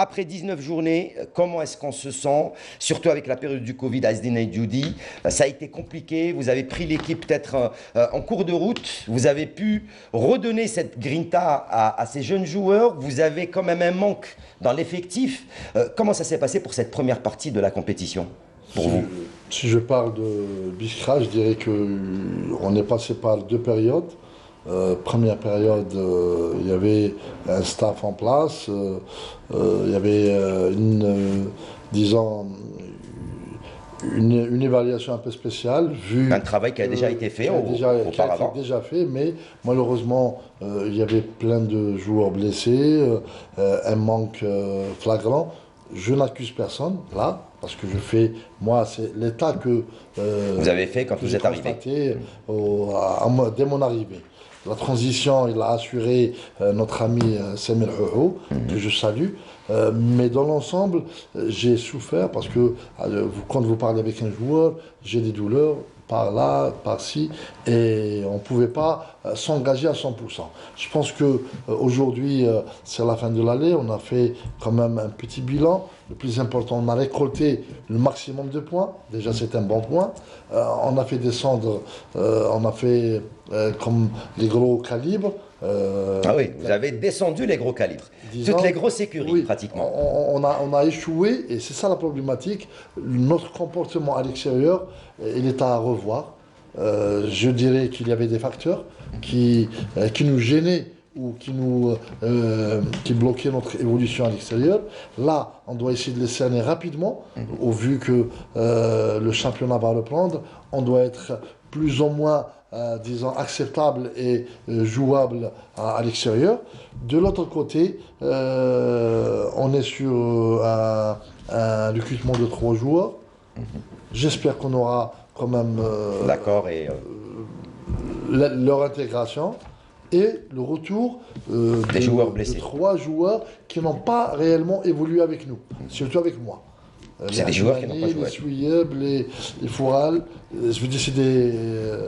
Après 19 journées, comment est-ce qu'on se sent? Surtout avec la période du Covid, Azdin et Judy, ça a été compliqué. Vous avez pris l'équipe peut-être en cours de route. Vous avez pu redonner cette grinta à ces jeunes joueurs. Vous avez quand même un manque dans l'effectif. Comment ça s'est passé pour cette première partie de la compétition pour vous? Si je parle de Biskra, je dirais qu'on est passé par 2 périodes. Première période, il y avait un staff en place, il y avait disons, une évaluation un peu spéciale. Un travail qui a déjà été fait auparavant. Qui a été déjà fait, mais malheureusement, il y avait plein de joueurs blessés, un manque flagrant. Je n'accuse personne, là, parce que je fais, moi, c'est l'état que... vous avez fait quand vous êtes arrivé. Dès mon arrivée. La transition, il a assuré notre ami Samir Houhou, que je salue. Mais dans l'ensemble, j'ai souffert parce que quand vous parlez avec un joueur, j'ai des douleurs par là, par-ci, et on ne pouvait pas s'engager à 100%. Je pense qu'aujourd'hui, c'est la fin de l'année, on a fait quand même un petit bilan. Le plus important, on a récolté le maximum de points, déjà c'est un bon point. On a fait descendre, on a fait comme les gros calibres. Ah oui, vous avez descendu les gros calibres, toutes les grosses écuries, oui, pratiquement. On a échoué, et c'est ça la problématique. Notre comportement à l'extérieur, il est à revoir. Je dirais qu'il y avait des facteurs qui nous gênaient ou qui bloquaient notre évolution à l'extérieur. Là, on doit essayer de les cerner rapidement, au vu que le championnat va reprendre. On doit être plus ou moins disons, acceptable et jouable à l'extérieur. De l'autre côté, on est sur un recrutement de 3 joueurs. J'espère qu'on aura quand même d'accord et leur intégration et le retour des joueurs blessés. De 3 joueurs qui n'ont pas réellement évolué avec nous, surtout avec moi. C'est des joueurs qui n'ont pas joué. Les Souyeb, les Foural, je veux dire, c'est des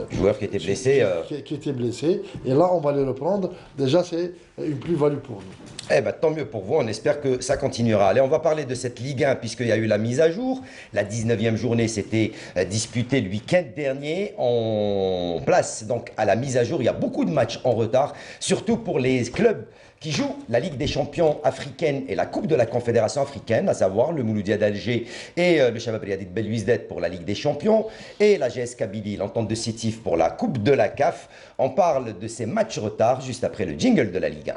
joueurs qui étaient blessés. Qui étaient blessés. Et là, on va les reprendre. Déjà, c'est une plus-value pour nous. Eh bien, tant mieux pour vous. On espère que ça continuera. Allez, on va parler de cette Ligue 1, puisqu'il y a eu la mise à jour. La 19e journée s'était disputée le week-end dernier. On place donc à la mise à jour. Il y a beaucoup de matchs en retard, surtout pour les clubs qui jouent la Ligue des champions africaine et la Coupe de la Confédération africaine, à savoir le Mouloudia d'Alger et le Shabab Riadi de Belouizdad pour la Ligue des champions et la GS Kabylie, l'entente de Sétif pour la Coupe de la CAF. On parle de ces matchs retard juste après le jingle de la Ligue 1.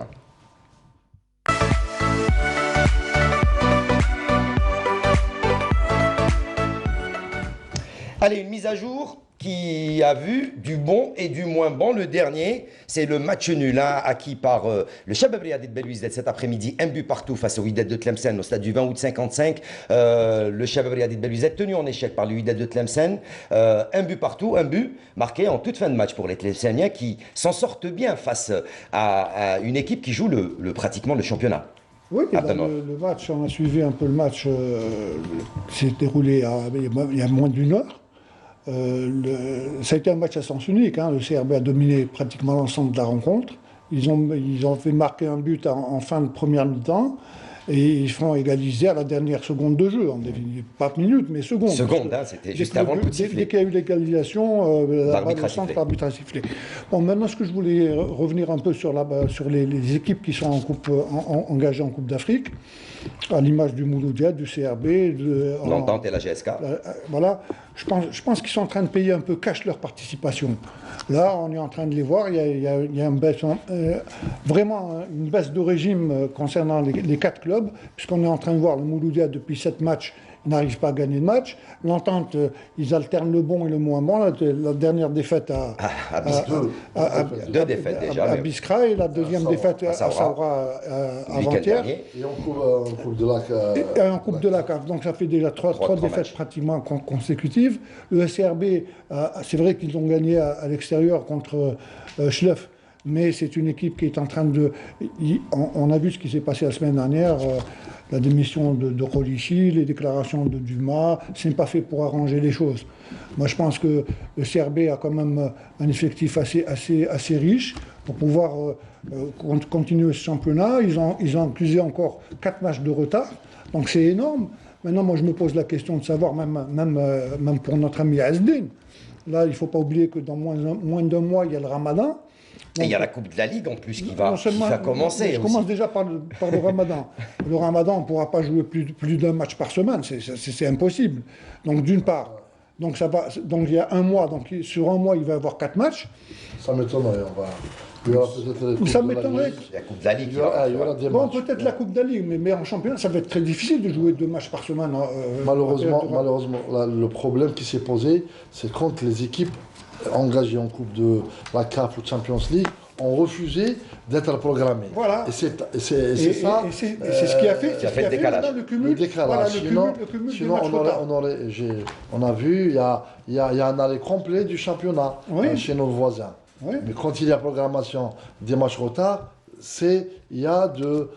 Allez, une mise à jour qui a vu du bon et du moins bon. Le dernier, c'est le match nul acquis par le Shabab Riadi de Belouizdad cet après-midi, 1 but partout face au Wydad de Tlemcen au stade du 20 août 55. Le Shabab Riadi de Belouizdad tenu en échec par le Wydad de Tlemcen. 1 but partout, un but marqué en toute fin de match pour les Tlemceniens qui s'en sortent bien face à une équipe qui joue pratiquement le championnat. Oui, le match, on a suivi un peu le match qui s'est déroulé il y a moins d'1 heure. Ça a été un match à sens unique. Le CRB a dominé pratiquement l'ensemble de la rencontre. Ils ont fait marquer un but en fin de première mi-temps et ils font égaliser à la dernière seconde de jeu. Pas minute, mais seconde. Seconde, c'était juste avant le coup de sifflet. Dès qu'il y a eu l'égalisation, l'arbitre a sifflé. Bon, maintenant, ce que je voulais revenir un peu sur les équipes qui sont engagées en Coupe d'Afrique, à l'image du Mouloudia, du CRB, l'Entente et la GSK. Voilà, je pense qu'ils sont en train de payer un peu cash leur participation. Là, on est en train de les voir, il y a vraiment une baisse de régime concernant les 4 clubs, puisqu'on est en train de voir le Mouloudia depuis 7 matchs, ils n'arrivent pas à gagner de match. L'Entente, ils alternent le bon et le moins bon. La dernière défaite deux défaites déjà. À Biskra et la deuxième défaite à Saoura avant-hier. Et en Coupe de la CAF. Et en Coupe de la CAF. Donc ça fait déjà 3 défaites pratiquement consécutives. Le SRB, c'est vrai qu'ils ont gagné à l'extérieur contre Schleuf. Mais c'est une équipe qui est en train de... On a vu ce qui s'est passé la semaine dernière. la démission de Kolichi, les déclarations de Dumas, ce n'est pas fait pour arranger les choses. Moi, je pense que le CRB a quand même un effectif assez riche pour pouvoir continuer ce championnat. Ils ont accusé encore 4 matchs de retard, donc c'est énorme. Maintenant, moi, je me pose la question de savoir, même pour notre ami Asdin, là, il ne faut pas oublier que dans moins d'un mois, il y a le Ramadan. Et il y a la Coupe de la Ligue en plus qui va commencer. Je commence déjà par le Ramadan. Le Ramadan, on ne pourra pas jouer plus d'un match par semaine, c'est impossible. Donc d'une part, donc il y a un mois, donc sur un mois il va y avoir 4 matchs. Ça m'étonnerait, il y aura peut-être ça m'étonnerait. La Coupe de la Ligue. Il y aura des matchs. Peut-être la Coupe de la Ligue, mais en championnat, ça va être très difficile de jouer 2 matchs par semaine. Malheureusement, le problème qui s'est posé, c'est quand les équipes engagées en Coupe de la CAF ou Champions League ont refusé d'être programmées. Voilà. Et c'est ça. C'est ce qui a fait, le décalage. Le cumul. Le décalage. Voilà, le cumul sinon on a vu, il y a un arrêt complet du championnat chez nos voisins. Oui. Mais quand il y a programmation des matchs retard, il y a de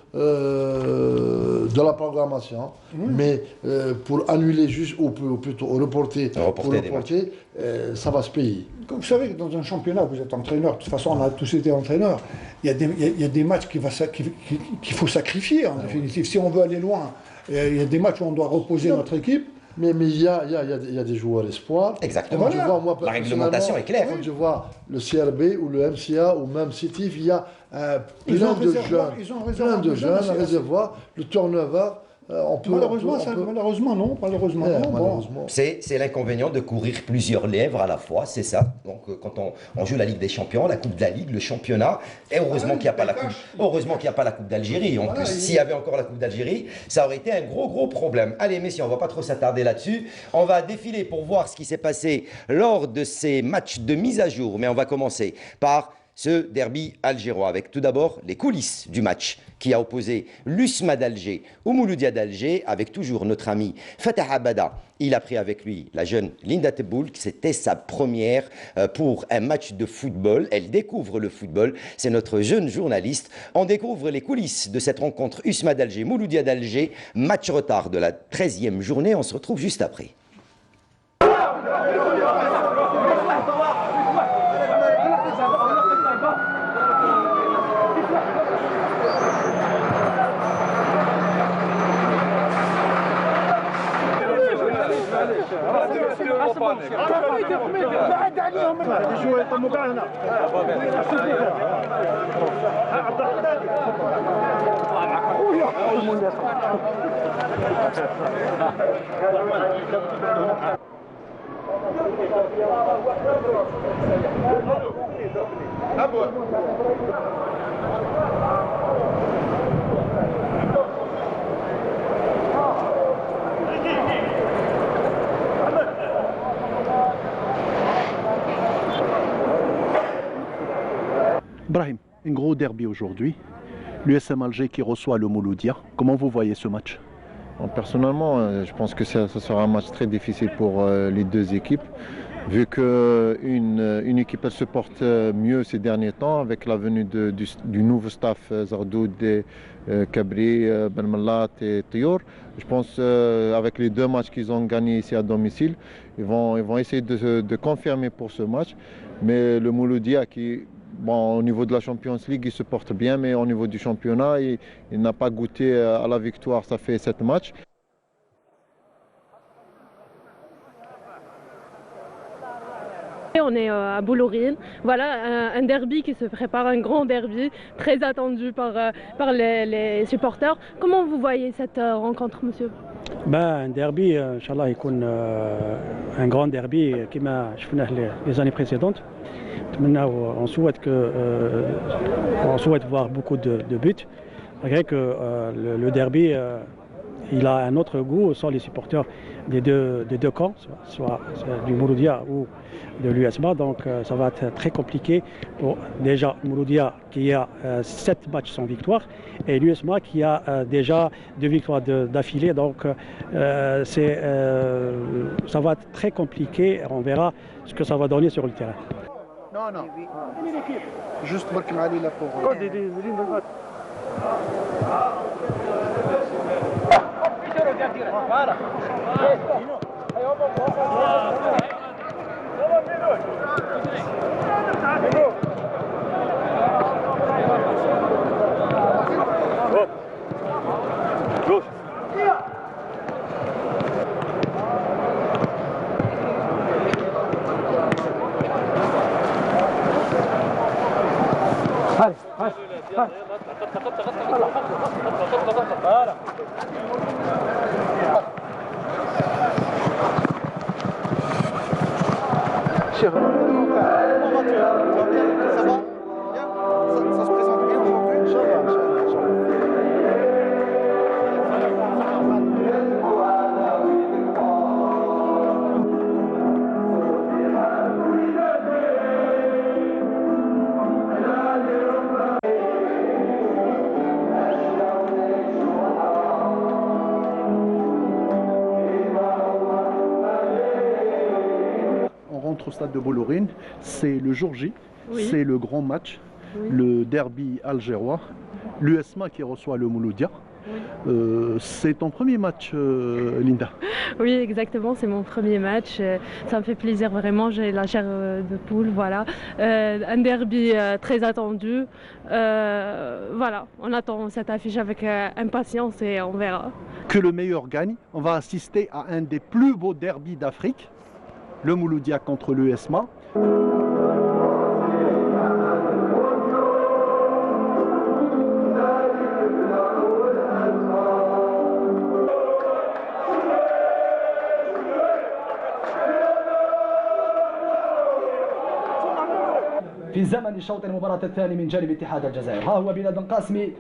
la programmation, mais pour annuler juste ou plutôt reporter ça va se payer. Comme vous savez que dans un championnat, vous êtes entraîneur, de toute façon on a tous été entraîneurs, il y a des matchs qu'il faut sacrifier en définitive. Si on veut aller loin, il y a des matchs où on doit reposer notre équipe. Mais il y a des joueurs espoirs. Exactement. La réglementation est claire. Quand je vois le CRB ou le MCA ou même Sétif, il y a plein de jeunes, un réservoir, le turnover. Malheureusement, non. C'est l'inconvénient de courir plusieurs lèvres à la fois, c'est ça. Donc quand on joue la Ligue des Champions, la Coupe de la Ligue, le championnat, et heureusement qu'il n'y a pas la Coupe. Heureusement qu'il n'y a pas la Coupe d'Algérie. En plus, s'il y avait encore la Coupe d'Algérie, ça aurait été un gros problème. Allez, messieurs, on ne va pas trop s'attarder là-dessus. On va défiler pour voir ce qui s'est passé lors de ces matchs de mise à jour. Mais on va commencer par ce derby algérois, avec tout d'abord les coulisses du match qui a opposé l'USMA d'Alger au Mouloudia d'Alger, avec toujours notre ami Fatah Abada. Il a pris avec lui la jeune Linda Teboul, c'était sa première pour un match de football. Elle découvre le football, c'est notre jeune journaliste. On découvre les coulisses de cette rencontre USMA d'Alger, Mouloudia d'Alger, match retard de la 13e journée. On se retrouve juste après. Brahim, un gros derby aujourd'hui. L'USM Alger qui reçoit le Mouloudia. Comment vous voyez ce match? Personnellement, je pense que ça sera un match très difficile pour les deux équipes, vu qu'une équipe elle se porte mieux ces derniers temps avec la venue du nouveau staff Zardoud, Kabri, Ben Mallat et Tiour. Je pense avec les 2 matchs qu'ils ont gagnés ici à domicile, ils vont essayer de confirmer pour ce match. Mais le Mouloudia au niveau de la Champions League, il se porte bien, mais au niveau du championnat, il n'a pas goûté à la victoire. Ça fait 7 matchs. On est à Boulourine, voilà un derby qui se prépare, un grand derby très attendu par les supporters. Comment vous voyez cette rencontre, monsieur? Un derby, Inch'Allah, un grand derby comme les années précédentes. On souhaite voir beaucoup de buts, malgré que le derby il a un autre goût sans les supporters des deux camps, soit du Mouloudia ou de l'USMA. Donc ça va être très compliqué pour déjà Mouloudia qui a 7 matchs sans victoire et l'USMA qui a déjà 2 victoires d'affilée. Donc ça va être très compliqué. On verra ce que ça va donner sur le terrain. Non. Juste Barkim Ali là pour... Au stade de Boulourine, c'est le jour J, Oui. c'est le grand match, Oui. le derby algérois, l'USMA qui reçoit le Mouloudia. C'est ton premier match, Linda? Oui, exactement, c'est mon premier match. Ça me fait plaisir vraiment, j'ai la chair de poule, voilà. Un derby très attendu. Voilà, on attend cette affiche avec impatience et on verra. Que le meilleur gagne. On va assister à un des plus beaux derbys d'Afrique, le Mouloudia contre l'USMA. في زمن الشوط المباراة الثاني من جانب اتحاد الجزائر. ها هو بلال بن قاسمي.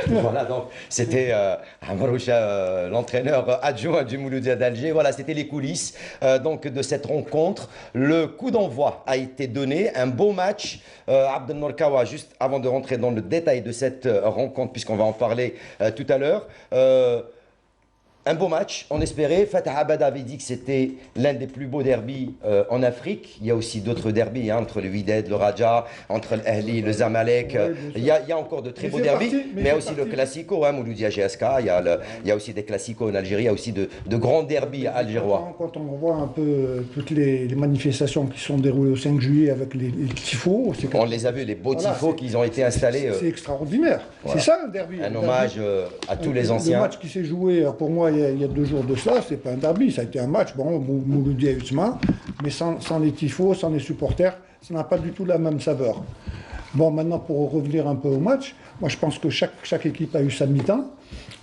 Voilà, donc c'était Amroucha, l'entraîneur adjoint du Mouloudia d'Alger. Voilà, c'était les coulisses donc de cette rencontre. Le coup d'envoi a été donné, un beau match. Abdel Norkawa, juste avant de rentrer dans le détail de cette rencontre, puisqu'on va en parler tout à l'heure. Un beau match, on espérait. Fatah Abada avait dit que c'était l'un des plus beaux derbys en Afrique. Il y a aussi d'autres derbys, hein, entre le Wydad, le Raja, entre l'Ahli, le Zamalek. Il y a encore de très beaux derbys, mais il y a aussi le Classico, hein, Mouloudia GSK. Il y a aussi des Classicos en Algérie. Il y a aussi de grands derbys algérois. Quand on voit un peu toutes les manifestations qui sont déroulées au 5 juillet avec les tifos. On les a vus, les beaux tifos qui ont été installés. C'est extraordinaire. Voilà. C'est ça un derby. Un hommage à tous les anciens. Le match qui s'est joué, pour moi, il y a 2 jours de cela, c'est pas un derby, ça a été un match, bon, Mouloudia et Usma, mais sans les tifos, sans les supporters, ça n'a pas du tout la même saveur. Bon, maintenant, pour revenir un peu au match, moi je pense que chaque équipe a eu sa mi-temps.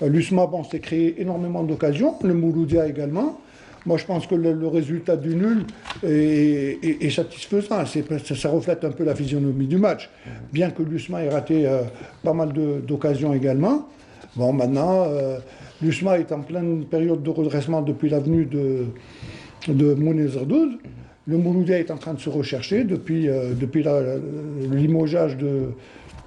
L'Usma, bon, s'est créé énormément d'occasions, le Mouloudia également. Moi, je pense que le résultat du nul est satisfaisant. Ça reflète un peu la physionomie du match, bien que l'Usma ait raté pas mal d'occasions également. Bon, maintenant, l'USMA est en pleine période de redressement depuis la venue de Mounir Zerdouz. Le Mouloudia est en train de se rechercher depuis le limogeage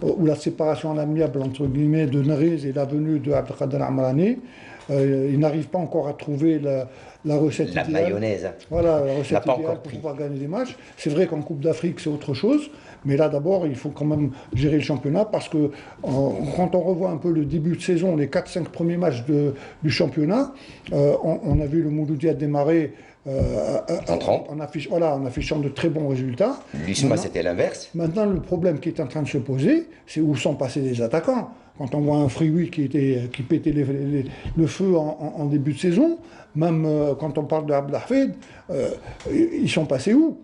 ou la séparation à l'amiable entre guillemets de Nerez et la venue de Abdelkader Amrani. Il n'arrive pas encore à trouver la recette idéale. La mayonnaise. Voilà, la recette idéale pour pouvoir gagner des matchs. C'est vrai qu'en Coupe d'Afrique, c'est autre chose. Mais là, d'abord, il faut quand même gérer le championnat parce que quand on revoit un peu le début de saison, les 4-5 premiers matchs du championnat, on a vu le Mouloudia démarrer en affichant de très bons résultats. L'USMA, c'était l'inverse. Maintenant, le problème qui est en train de se poser, c'est où sont passés les attaquants. Quand on voit un Frioui qui pétait le feu en début de saison, même quand on parle de Abdelhafid, ils sont passés où?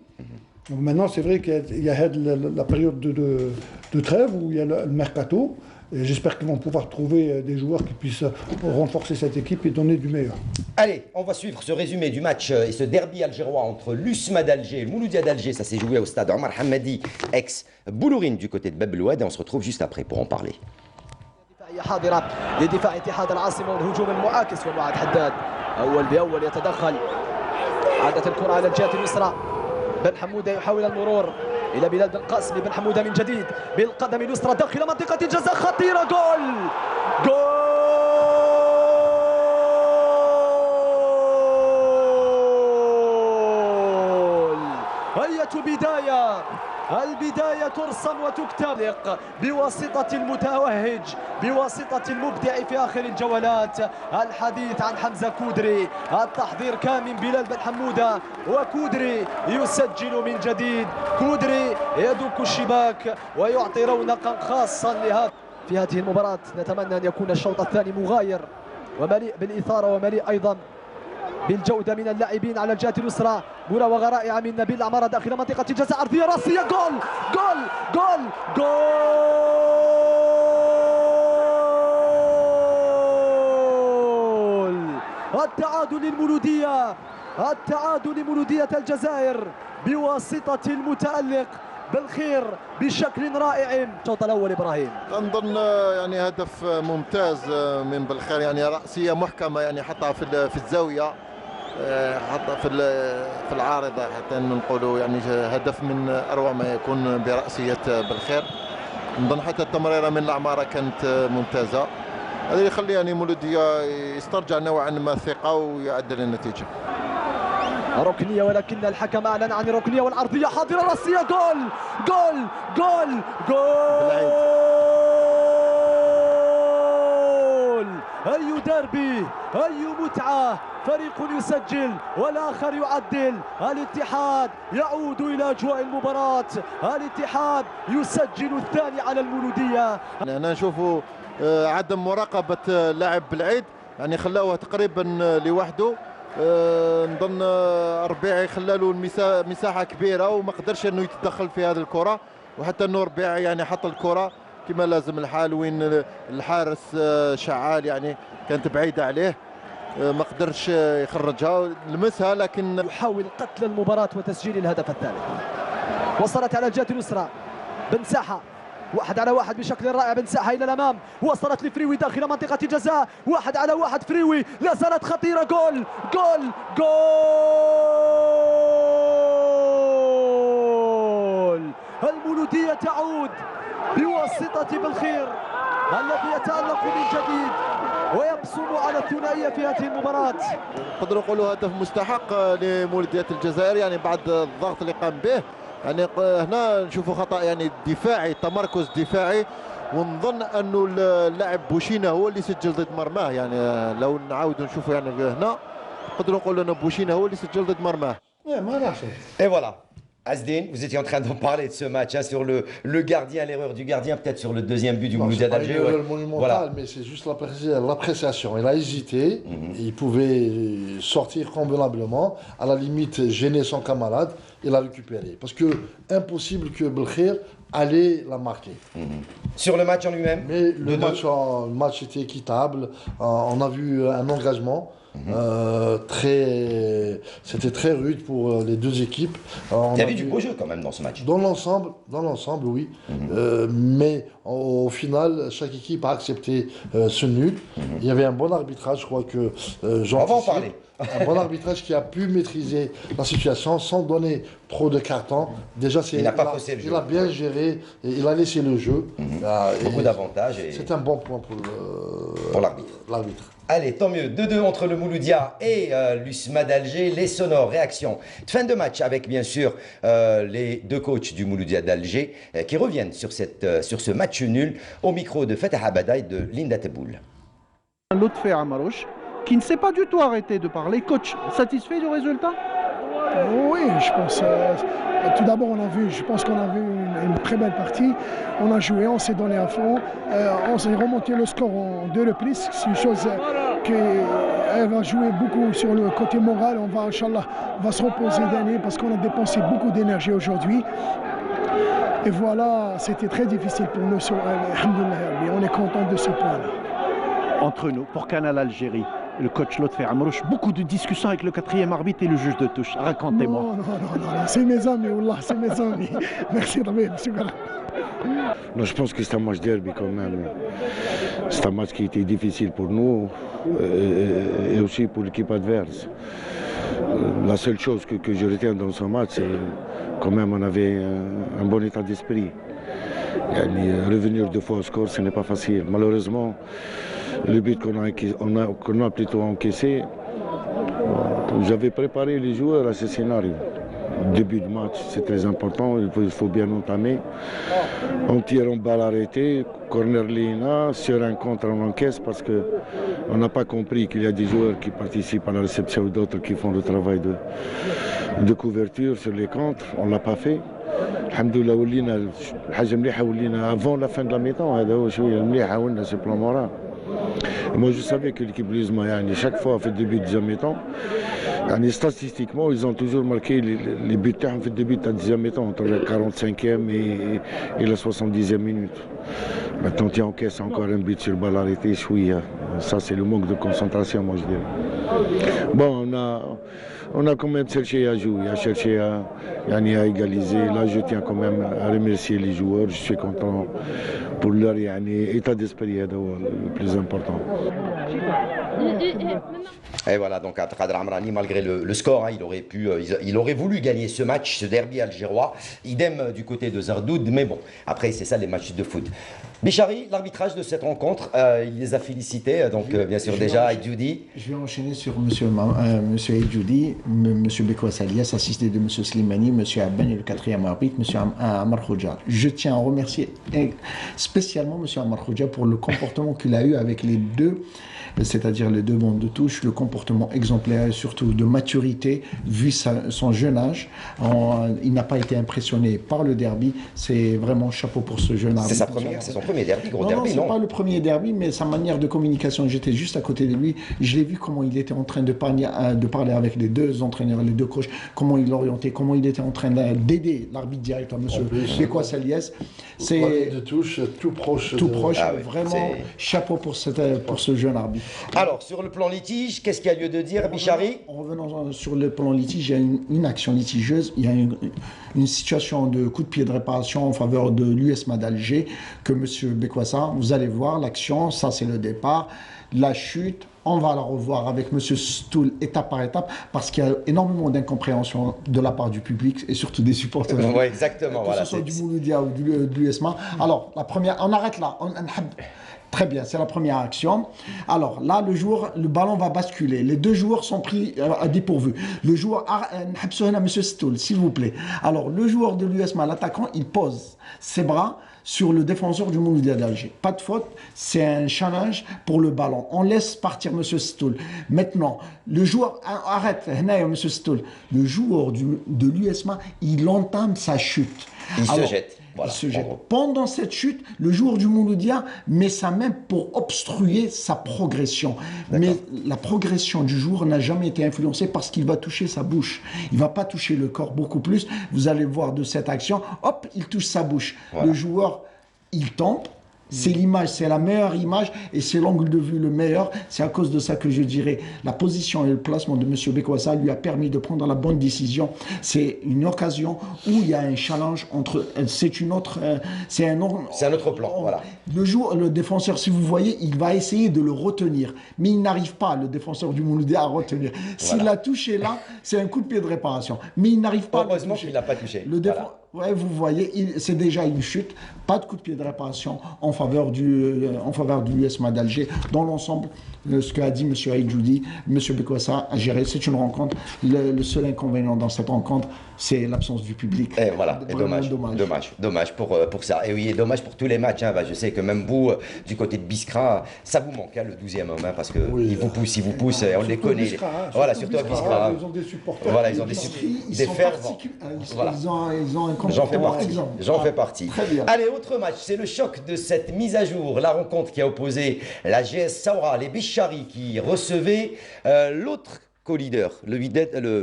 Donc maintenant, c'est vrai qu'il y a la période de trêve où il y a le mercato. Et j'espère qu'ils vont pouvoir trouver des joueurs qui puissent renforcer cette équipe et donner du meilleur. Allez, on va suivre ce résumé du match et ce derby algérois entre l'USMA d'Alger et le Mouloudia d'Alger. Ça s'est joué au stade Omar Hamadi, ex-Boulourine du côté de Bab el Oued. Et on se retrouve juste après pour en parler. حاضرة لدفاع اتحاد العاصمة والهجوم المعاكس والوعد حداد أول بأول يتدخل. عادت الكرة على الجهة اليسرى. بن حمودة يحاول المرور إلى بلال بن قاسم. بن حمودة من جديد بالقدم اليسرى داخل منطقة الجزاء خطيرة. جول جول أية بداية، البداية ترسم وتكتب بواسطة المتوهج، بواسطة المبدع في آخر الجولات. الحديث عن حمزة كودري، التحضير كان من بلال بن حمودة، وكودري يسجل من جديد. كودري يدك الشباك ويعطي رونقا خاصا لهذا في هذه المباراة. نتمنى أن يكون الشوط الثاني مغاير ومليء بالإثارة ومليء أيضا بالجودة من اللاعبين على الجهة اليسرى. مراوغة رائعة من نبيل عمارة داخل منطقة الجزاء، عرضية راسية، جول جول جول جول. التعادل للمولودية، التعادل لمولودية الجزائر بواسطة المتألق بالخير بشكل رائع. الشوط الأول إبراهيم نظن يعني هدف ممتاز من بالخير، يعني رأسية محكمة، يعني حطها في الزاوية، حطها في العارضة حتى نقولوا يعني هدف من أروع ما يكون برأسية بالخير. نظن حتى التمريرة من العمارة كانت ممتازة، هذا اللي يخلي يعني مولودية يسترجع نوعا ما الثقة ويعدل النتيجة. ركنية ولكن الحكم أعلن عن الركنية والعرضية حاضرة راسية، جول جول جول جول. أي ديربي، أي متعة، فريق يسجل والآخر يعدل. الاتحاد يعود إلى أجواء المباراة، الاتحاد يسجل الثاني على المولودية. أنا نشوفوا عدم مراقبة لاعب بالعيد، يعني خلاوه تقريبا لوحده. نظن ربيعي خلى له مساحه كبيره وما قدرش انه يتدخل في هذه الكره، وحتى انه ربيعي يعني حط الكره كما لازم الحال، وين الحارس شعال يعني كانت بعيده عليه، ما قدرش يخرجها، لمسها لكن يحاول قتل المباراه وتسجيل الهدف الثالث. وصلت على الجهه اليسرى بن ساحه، 1 على 1 بشكل رائع. بن ساحه الى الامام، وصلت لفريوي داخل منطقه الجزاء، 1 على 1 فريوي، لا زالت خطيره، جول جول جول. المولوديه تعود بواسطه بالخير الذي يتالق من جديد ويبصم على الثنائيه في هذه المباراه. نقدروا نقولوا هدف مستحق لمولوديه الجزائر، يعني بعد الضغط اللي قام به. يعني هنا نشوفوا خطأ يعني دفاعي، تمركز دفاعي، ونظن انه اللاعب بوشينا هو اللي سجل ضد مرماه. يعني لو نعاودوا نشوفوا يعني هنا نقدروا نقولوا ان بوشينا هو اللي سجل ضد مرماه. Et voilà. Asdin, vous étiez en train d'en parler de ce match, hein, sur le gardien, l'erreur du gardien, peut-être sur le deuxième but du Mouloudia d'Alger. C'est pas une erreur monumentale, mais c'est juste l'appréciation. Il a hésité, il pouvait sortir convenablement, à la limite gêner son camarade, il a récupéré. Parce que impossible que Belkhir allait la marquer. Sur le match en lui-même, mais le match était équitable, on a vu un engagement. C'était très rude pour les deux équipes. Il y avait du beau jeu quand même dans ce match. Dans l'ensemble, oui. Mais au final, chaque équipe a accepté ce nul. Il y avait un bon arbitrage, je crois que on va en parler. Un bon arbitrage qui a pu maîtriser la situation sans donner trop de cartons. Déjà, il n'a pas faussé le jeu. Il a bien géré, et il a laissé le jeu. Beaucoup d'avantages. C'est un bon point pour l'arbitre. Allez, tant mieux. 2-2 entre le Mouloudia et l'USMA d'Alger. Les sonores réactions de fin de match avec bien sûr les deux coachs du Mouloudia d'Alger qui reviennent sur ce match nul au micro de Fatah Abada et de Linda Teboul. Lotfi Amarouche qui ne s'est pas du tout arrêté de parler. Coach, satisfait du résultat? Oui, je pense. Tout d'abord, je pense qu'on a vu une très belle partie. On a joué, on s'est donné à fond. On s'est remonté le score en 2 reprises. C'est une chose qu'elle va jouer beaucoup sur le côté moral. On va, Inch'Allah, va se reposer d'année parce qu'on a dépensé beaucoup d'énergie aujourd'hui. Et voilà, c'était très difficile pour nous. Alhamdoulilah, on est content de ce point-là. Entre nous, pour Canal Algérie, le coach Lotfi Amarouche, beaucoup de discussions avec le 4e arbitre et le juge de touche. Racontez-moi. Non, c'est mes amis, Wallah, c'est mes amis. Merci, Rabbi, monsieur. Non, je pense que c'est un match derby quand même. C'est un match qui était difficile pour nous et aussi pour l'équipe adverse. La seule chose que je retiens dans ce match, c'est quand même on avait un bon état d'esprit. Revenir 2 fois au score, ce n'est pas facile. Malheureusement, le but qu'on a plutôt encaissé, j'avais préparé les joueurs à ce scénario. début de match, c'est très important, il faut bien entamer. On tire en balle arrêtée, corner Lina, sur un contre on encaisse parce qu'on n'a pas compris qu'il y a des joueurs qui participent à la réception et d'autres qui font le travail de couverture sur les contres, on ne l'a pas fait. Alhamdoulilah, ولينا حاجة مليحة ولينا avant la fin de la mi-temps, هذا هو شوية مليح حاولنا sur le plan moral. Moi je savais que l'équipe Luzma, chaque fois fait le début de deuxième mi-temps, statistiquement ils ont toujours marqué les buts fait le début de la deuxième mi-temps, entre la 45e et la 70e minute. Maintenant tu encaisses encore un but sur balle arrêtée, ça c'est le manque de concentration, moi je dirais. Bon, on a quand même cherché à jouer, à égaliser. Là, je tiens quand même à remercier les joueurs. Je suis content pour leur état d'esprit, c'est le plus important. Et voilà, donc Abdelkader Amrani, malgré le score, il aurait voulu gagner ce match, ce derby algérois. Idem du côté de Zardoud, mais bon, après c'est ça les matchs de foot. Bichari, l'arbitrage de cette rencontre, il les a félicités, donc bien sûr déjà Aïdjoudi. Je vais enchaîner sur monsieur Aïdjoudi, monsieur Bekwas Alias, assisté de monsieur Slimani, monsieur Abben et le quatrième arbitre, monsieur Amar Khoudja. Je tiens à remercier spécialement monsieur Amar Khoudja pour le comportement qu'il a eu avec les deux, c'est-à-dire les deux bandes de touche, le comportement exemplaire et surtout de maturité, vu son jeune âge. Il n'a pas été impressionné par le derby, c'est vraiment chapeau pour ce jeune arbitre. C'est son premier derby, gros derby, non? Non, c'est pas le premier derby, mais sa manière de communication, j'étais juste à côté de lui, je l'ai vu comment il était en train de parler avec les deux entraîneurs, les deux coachs, comment il l'orientait, comment il était en train d'aider l'arbitre direct, monsieur Bekwas Alias. C'est de touche, tout proche. Vraiment, chapeau pour ce jeune arbitre. Alors, sur le plan litige, qu'est-ce qu'il y a lieu de dire, Bichari? En revenant sur le plan litige, il y a une action litigieuse, il y a une situation de coup de pied de réparation en faveur de l'USMA d'Alger que M. Bekwassa, vous allez voir l'action, ça c'est le départ, la chute, on va la revoir avec M. Stoul étape par étape parce qu'il y a énormément d'incompréhension de la part du public et surtout des supporters. Oui, exactement. Que ce soit du Mouloudia ou de l'USMA. Alors, la première, on arrête là. Très bien, c'est la première action. Alors là, le ballon va basculer. Les deux joueurs sont pris à dépourvu. Le joueur, M. Stoul, s'il vous plaît. Alors, le joueur de l'USMA, l'attaquant, il pose ses bras sur le défenseur du Mouloudia d'Alger. Pas de faute, c'est un challenge pour le ballon. On laisse partir M. Stoul. Maintenant, le joueur, arrête, M. Stoul. Le joueur de l'USMA, il entame sa chute. Il se jette. Voilà, il se jette. Pendant cette chute, le joueur du Mouloudia met sa main pour obstruer sa progression. Mais la progression du joueur n'a jamais été influencée parce qu'il va toucher sa bouche. Il ne va pas toucher le corps beaucoup plus. Vous allez voir de cette action, hop, il touche sa bouche. Voilà. Le joueur, il tombe. C'est l'image, c'est la meilleure image et c'est l'angle de vue le meilleur. C'est à cause de ça que je dirais la position et le placement de M. Bekwassa lui a permis de prendre la bonne décision. C'est une occasion où il y a un challenge entre. C'est un autre plan. Voilà. Le défenseur, si vous voyez, il va essayer de le retenir, mais il n'arrive pas, le défenseur du Mouloudia, à retenir. S'il l'a touché là, c'est un coup de pied de réparation, mais il n'arrive pas. Heureusement qu'il l'a pas touché. Ouais, vous voyez, c'est déjà une chute, pas de coup de pied de réparation en faveur du USMA d'Alger. Dans l'ensemble, ce qu'a dit M. Aïdjoudi, M. Bekwassa a géré, c'est une rencontre. Le seul inconvénient dans cette rencontre, c'est l'absence du public. Et voilà, et dommage pour ça. Et oui, et dommage pour tous les matchs. Hein. Je sais que même vous, du côté de Biskra, ça vous manque, hein, le 12e homme, hein, parce qu'ils vous poussent, on les connaît. Biskra, voilà, surtout à Biskra. Ils ont des supporters. Voilà, ils ont des fervents. Voilà. Ils ont un J'en fais partie. Allez, autre match, c'est le choc de cette mise à jour. La rencontre qui a opposé la GS Saoura, les Bichari qui recevaient l'autre co-leader,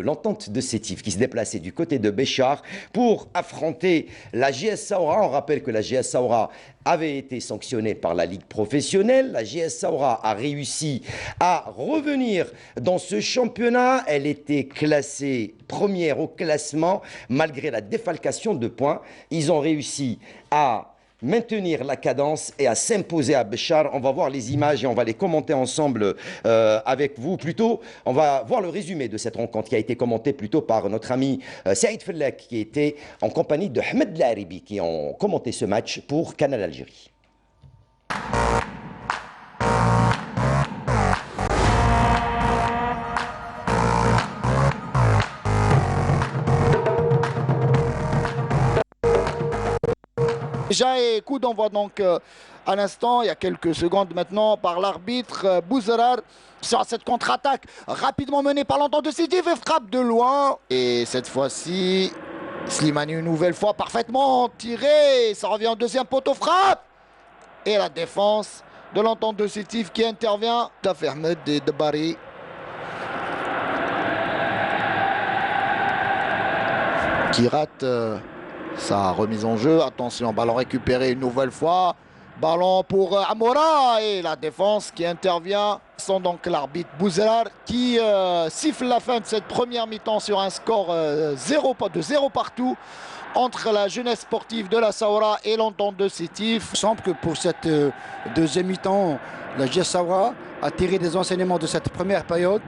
l'entente de Sétif qui se déplaçait du côté de Béchar pour affronter la GS Saoura. On rappelle que la GS Saoura avait été sanctionnée par la Ligue professionnelle. La GS Saoura a réussi à revenir dans ce championnat. Elle était classée première au classement malgré la défalcation de points. Ils ont réussi à maintenir la cadence et à s'imposer à Béchar. On va voir les images et on va les commenter ensemble avec vous. Plutôt, on va voir le résumé de cette rencontre qui a été commentée plutôt par notre ami Saïd Fellak qui était en compagnie de Ahmed Laribi qui ont commenté ce match pour Canal Algérie. Déjà, et coup d'envoi donc à l'instant, il y a quelques secondes maintenant, par l'arbitre Bouzarar sur cette contre-attaque rapidement menée par l'entente de Sétif et frappe de loin. Et cette fois-ci, Slimani une nouvelle fois parfaitement tiré. Ça revient en deuxième poteau, frappe. Et la défense de l'entente de Sétif qui intervient. Ahmed et Debari. Qui rate sa remise en jeu. Attention, ballon récupéré une nouvelle fois. Ballon pour Amora et la défense qui intervient. Sans donc l'arbitre Bouzarar qui siffle la fin de cette première mi-temps sur un score de 0 partout entre la jeunesse sportive de la Saoura et l'entente de Sétif. Il semble que pour cette deuxième mi-temps, la JS Saoura a tiré des enseignements de cette première période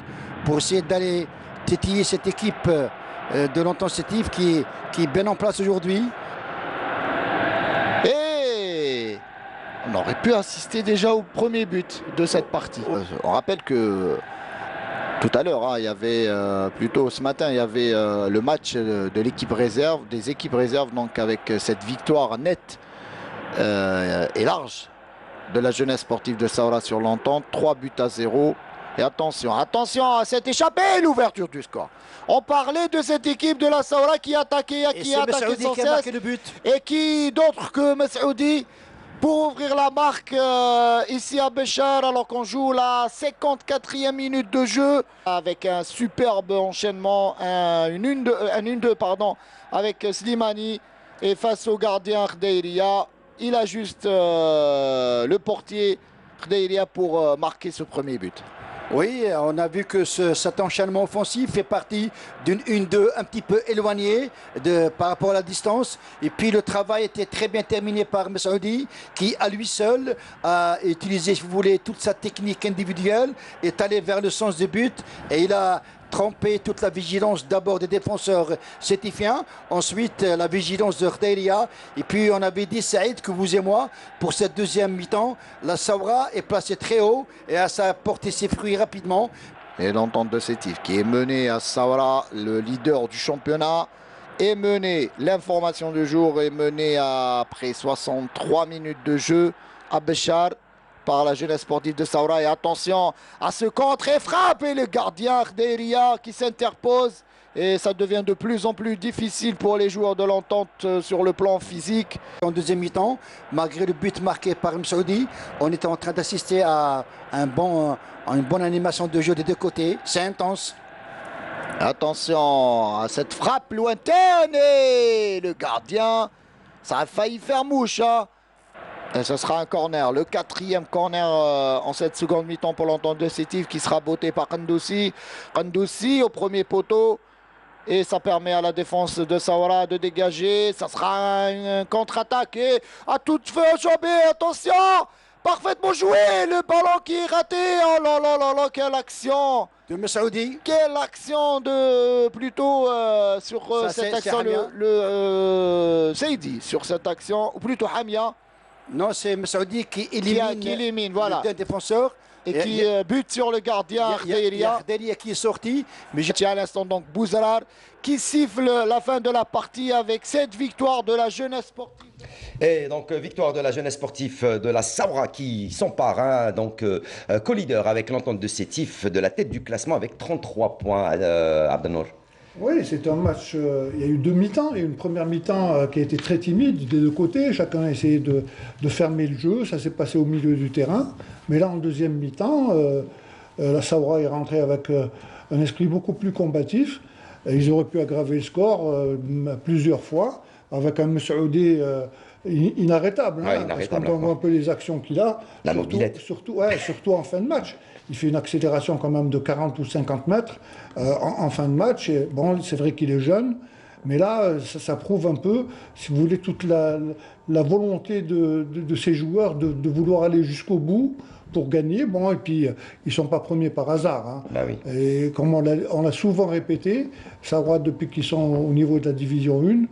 pour essayer d'aller tétiller cette équipe de l'entente Sétif qui est bien en place aujourd'hui. Et on aurait pu assister déjà au premier but de cette partie. On rappelle que tout à l'heure, il y avait plutôt ce matin, il y avait le match de l'équipe réserve, des équipes réserves, donc avec cette victoire nette et large de la jeunesse sportive de Saoura sur l'entente, 3-0. Et attention à cette échappée, l'ouverture du score. On parlait de cette équipe de la Saoura qui attaquait, qui attaquait sans cesse, et qui d'autre que Messoudi pour ouvrir la marque ici à Béchar, alors qu'on joue la 54e minute de jeu avec un superbe enchaînement, une 1-2 pardon, avec Slimani et face au gardien Khedeiria. Il a juste le portier Khedeiria pour marquer ce premier but. Oui, on a vu que cet enchaînement offensif fait partie d'une 1-2 un petit peu éloignée par rapport à la distance. Et puis le travail était très bien terminé par Messoudi qui, à lui seul, a utilisé, si vous voulez, toute sa technique individuelle, est allé vers le sens du but et il a trempé toute la vigilance d'abord des défenseurs sétifiens, ensuite la vigilance de Khedeiria, et puis on avait dit, Saïd, que vous et moi, pour cette deuxième mi-temps, la Saoura est placée très haut et ça a porté ses fruits rapidement. Et l'entente de Sétif qui est menée à Saoura, le leader du championnat, est menée, l'information du jour est menée après 63 minutes de jeu à Béchar par la jeunesse sportive de Saoura. Et attention à ce contre et frappe et le gardien Khedeiria qui s'interpose. Et ça devient de plus en plus difficile pour les joueurs de l'entente sur le plan physique. En deuxième mi-temps, malgré le but marqué par Messoudi, on était en train d'assister à une bonne animation de jeu des deux côtés. C'est intense. Attention à cette frappe lointaine et le gardien, ça a failli faire mouche. Et ce sera un corner, le 4e corner en cette seconde mi-temps pour l'entente de Sétif qui sera botté par Kandoussi. Kandoussi au premier poteau et ça permet à la défense de Saoura de dégager. Ça sera une contre-attaque et à toute feu jambé, attention, parfaitement joué, le ballon qui est raté. Oh là là là là, quelle action de Messoudi. Quelle action de plutôt sur cette action, le Seydi sur cette action, ou plutôt Hamia. Non, c'est Messoudi qui élimine voilà, le défenseur et qui bute sur le gardien Khedeiria. Khedeiria qui est sorti. Mais je tiens à l'instant donc Bouzarar qui siffle la fin de la partie avec cette victoire de la jeunesse sportive. Et donc victoire de la jeunesse sportive de la Saoura qui s'empare, donc co-leader avec l'entente de Sétif de la tête du classement avec 33 points, Abdenour. Oui, c'est un match, il y a eu deux mi-temps. Il y a eu une première mi-temps qui a été très timide des deux côtés. Chacun a essayé de fermer le jeu. Ça s'est passé au milieu du terrain. Mais là, en deuxième mi-temps, la Saoura est rentrée avec un esprit beaucoup plus combatif. Ils auraient pu aggraver le score plusieurs fois avec un Messoudi inarrêtable. Parce qu'on voit un peu les actions qu'il a. La mobilette. Surtout en fin de match. Il fait une accélération quand même de 40 ou 50 mètres en fin de match. Et bon, c'est vrai qu'il est jeune, mais là, ça prouve un peu, si vous voulez, toute la volonté de ces joueurs de vouloir aller jusqu'au bout pour gagner. Bon, et puis, ils ne sont pas premiers par hasard. Bah oui. Et comme on l'a souvent répété, Saoura, depuis qu'ils sont au niveau de la division 1,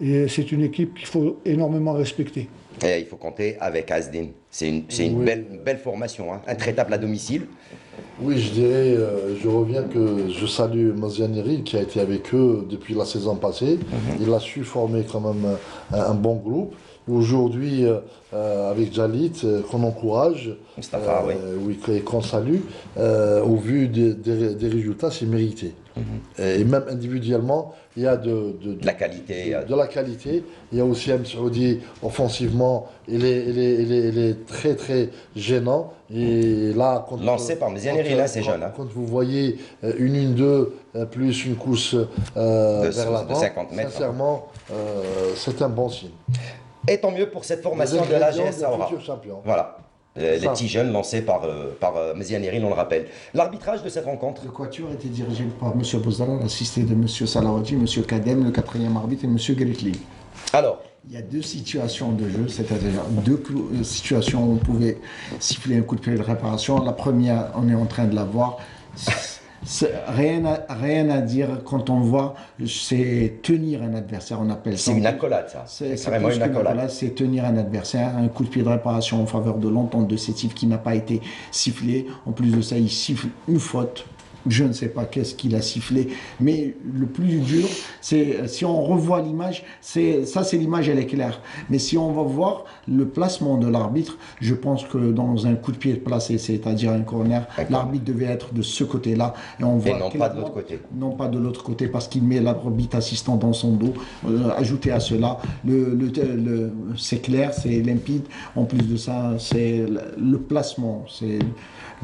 et c'est une équipe qu'il faut énormément respecter. Et il faut compter avec Azdin. C'est une belle formation, intraitable à domicile. Oui, je dirais, je reviens que je salue Mazianeri qui a été avec eux depuis la saison passée. Il a su former quand même un bon groupe. aujourd'hui avec Jalit, qu'on encourage, Mustafa, oui, et qu'on salue, au vu des résultats, c'est mérité. Et même individuellement, il y a de la qualité. De la qualité. Il y a aussi M. Saoudi, offensivement, il est très très gênant. Et là, lancé par Mézianeri, là, c'est jeune. Quand vous voyez une 1-2 plus une course vers l'avant, 50 mètres, sincèrement, c'est un bon signe. Et tant mieux pour cette formation de la GS Ahora. Voilà. Les petits jeunes lancés par Mézianeri, on le rappelle. L'arbitrage de cette rencontre. Le quatuor était dirigé par M. Bouzara, assisté de M. Salawadji, M. Kadem, le quatrième arbitre, et M. Gritli. Alors, il y a deux situations de jeu, c'est-à-dire deux situations où on pouvait siffler un coup de pied de réparation. La première, on est en train de la voir. Rien à dire quand on voit, c'est tenir un adversaire, on appelle ça. C'est une accolade, ça. C'est vraiment une accolade. C'est tenir un adversaire, un coup de pied de réparation en faveur de l'entente de Sétif qui n'a pas été sifflé. En plus de ça, il siffle une faute. Je ne sais pas qu'est-ce qu'il a sifflé, mais le plus dur, c'est si on revoit l'image, c'est l'image, elle est claire. Mais si on va voir le placement de l'arbitre, je pense que dans un coup de pied placé, c'est-à-dire un corner, l'arbitre devait être de ce côté-là. Et on voit non pas de l'autre côté. Non pas de l'autre côté, parce qu'il met l'arbitre assistant dans son dos. Ajouté à cela, c'est clair, c'est limpide. En plus de ça, c'est le placement.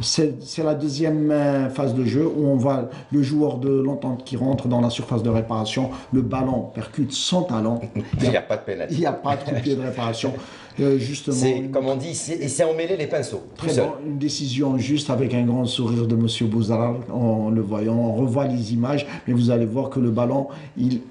C'est la deuxième phase de jeu où on voit le joueur de l'entente qui rentre dans la surface de réparation, le ballon percute sans talent. Il n'y a pas de pénalty. Il n'y a pas de coup de pied de réparation. Justement, c'est comme on dit, c'est emmêler les pinceaux. Très bon, une décision juste avec un grand sourire de M. Bouzara en le voyant. On revoit les images, mais vous allez voir que le ballon, il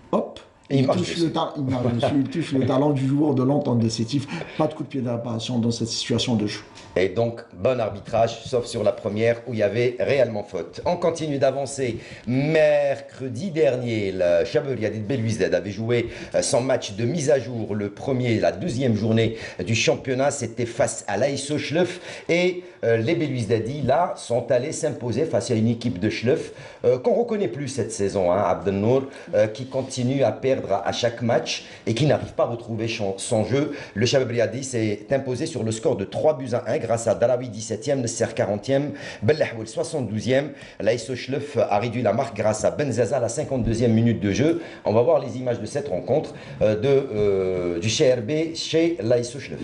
touche le talent du joueur de l'entente de Sétif. Pas de coup de pied de réparation dans cette situation de jeu. Et donc, bon arbitrage, sauf sur la première où il y avait réellement faute. On continue d'avancer. Mercredi dernier, le Chabeliadid Belouizdad avait joué son match de mise à jour, le premier, la deuxième journée du championnat. C'était face à l'ASO Schleuf. Et les Belouizdadis, là, sont allés s'imposer face à une équipe de Schleuf qu'on ne reconnaît plus cette saison, Abdelnour, qui continue à perdre à chaque match et qui n'arrive pas à retrouver son jeu. Le Chabeliadid s'est imposé sur le score de 3-1 grâce à Darawi 17e, Nesser 40e, Bellahwel 72e. L'ASO Schleuf a réduit la marque grâce à Benzaza à la 52e minute de jeu. On va voir les images de cette rencontre du CRB chez l'ASO Schleuf.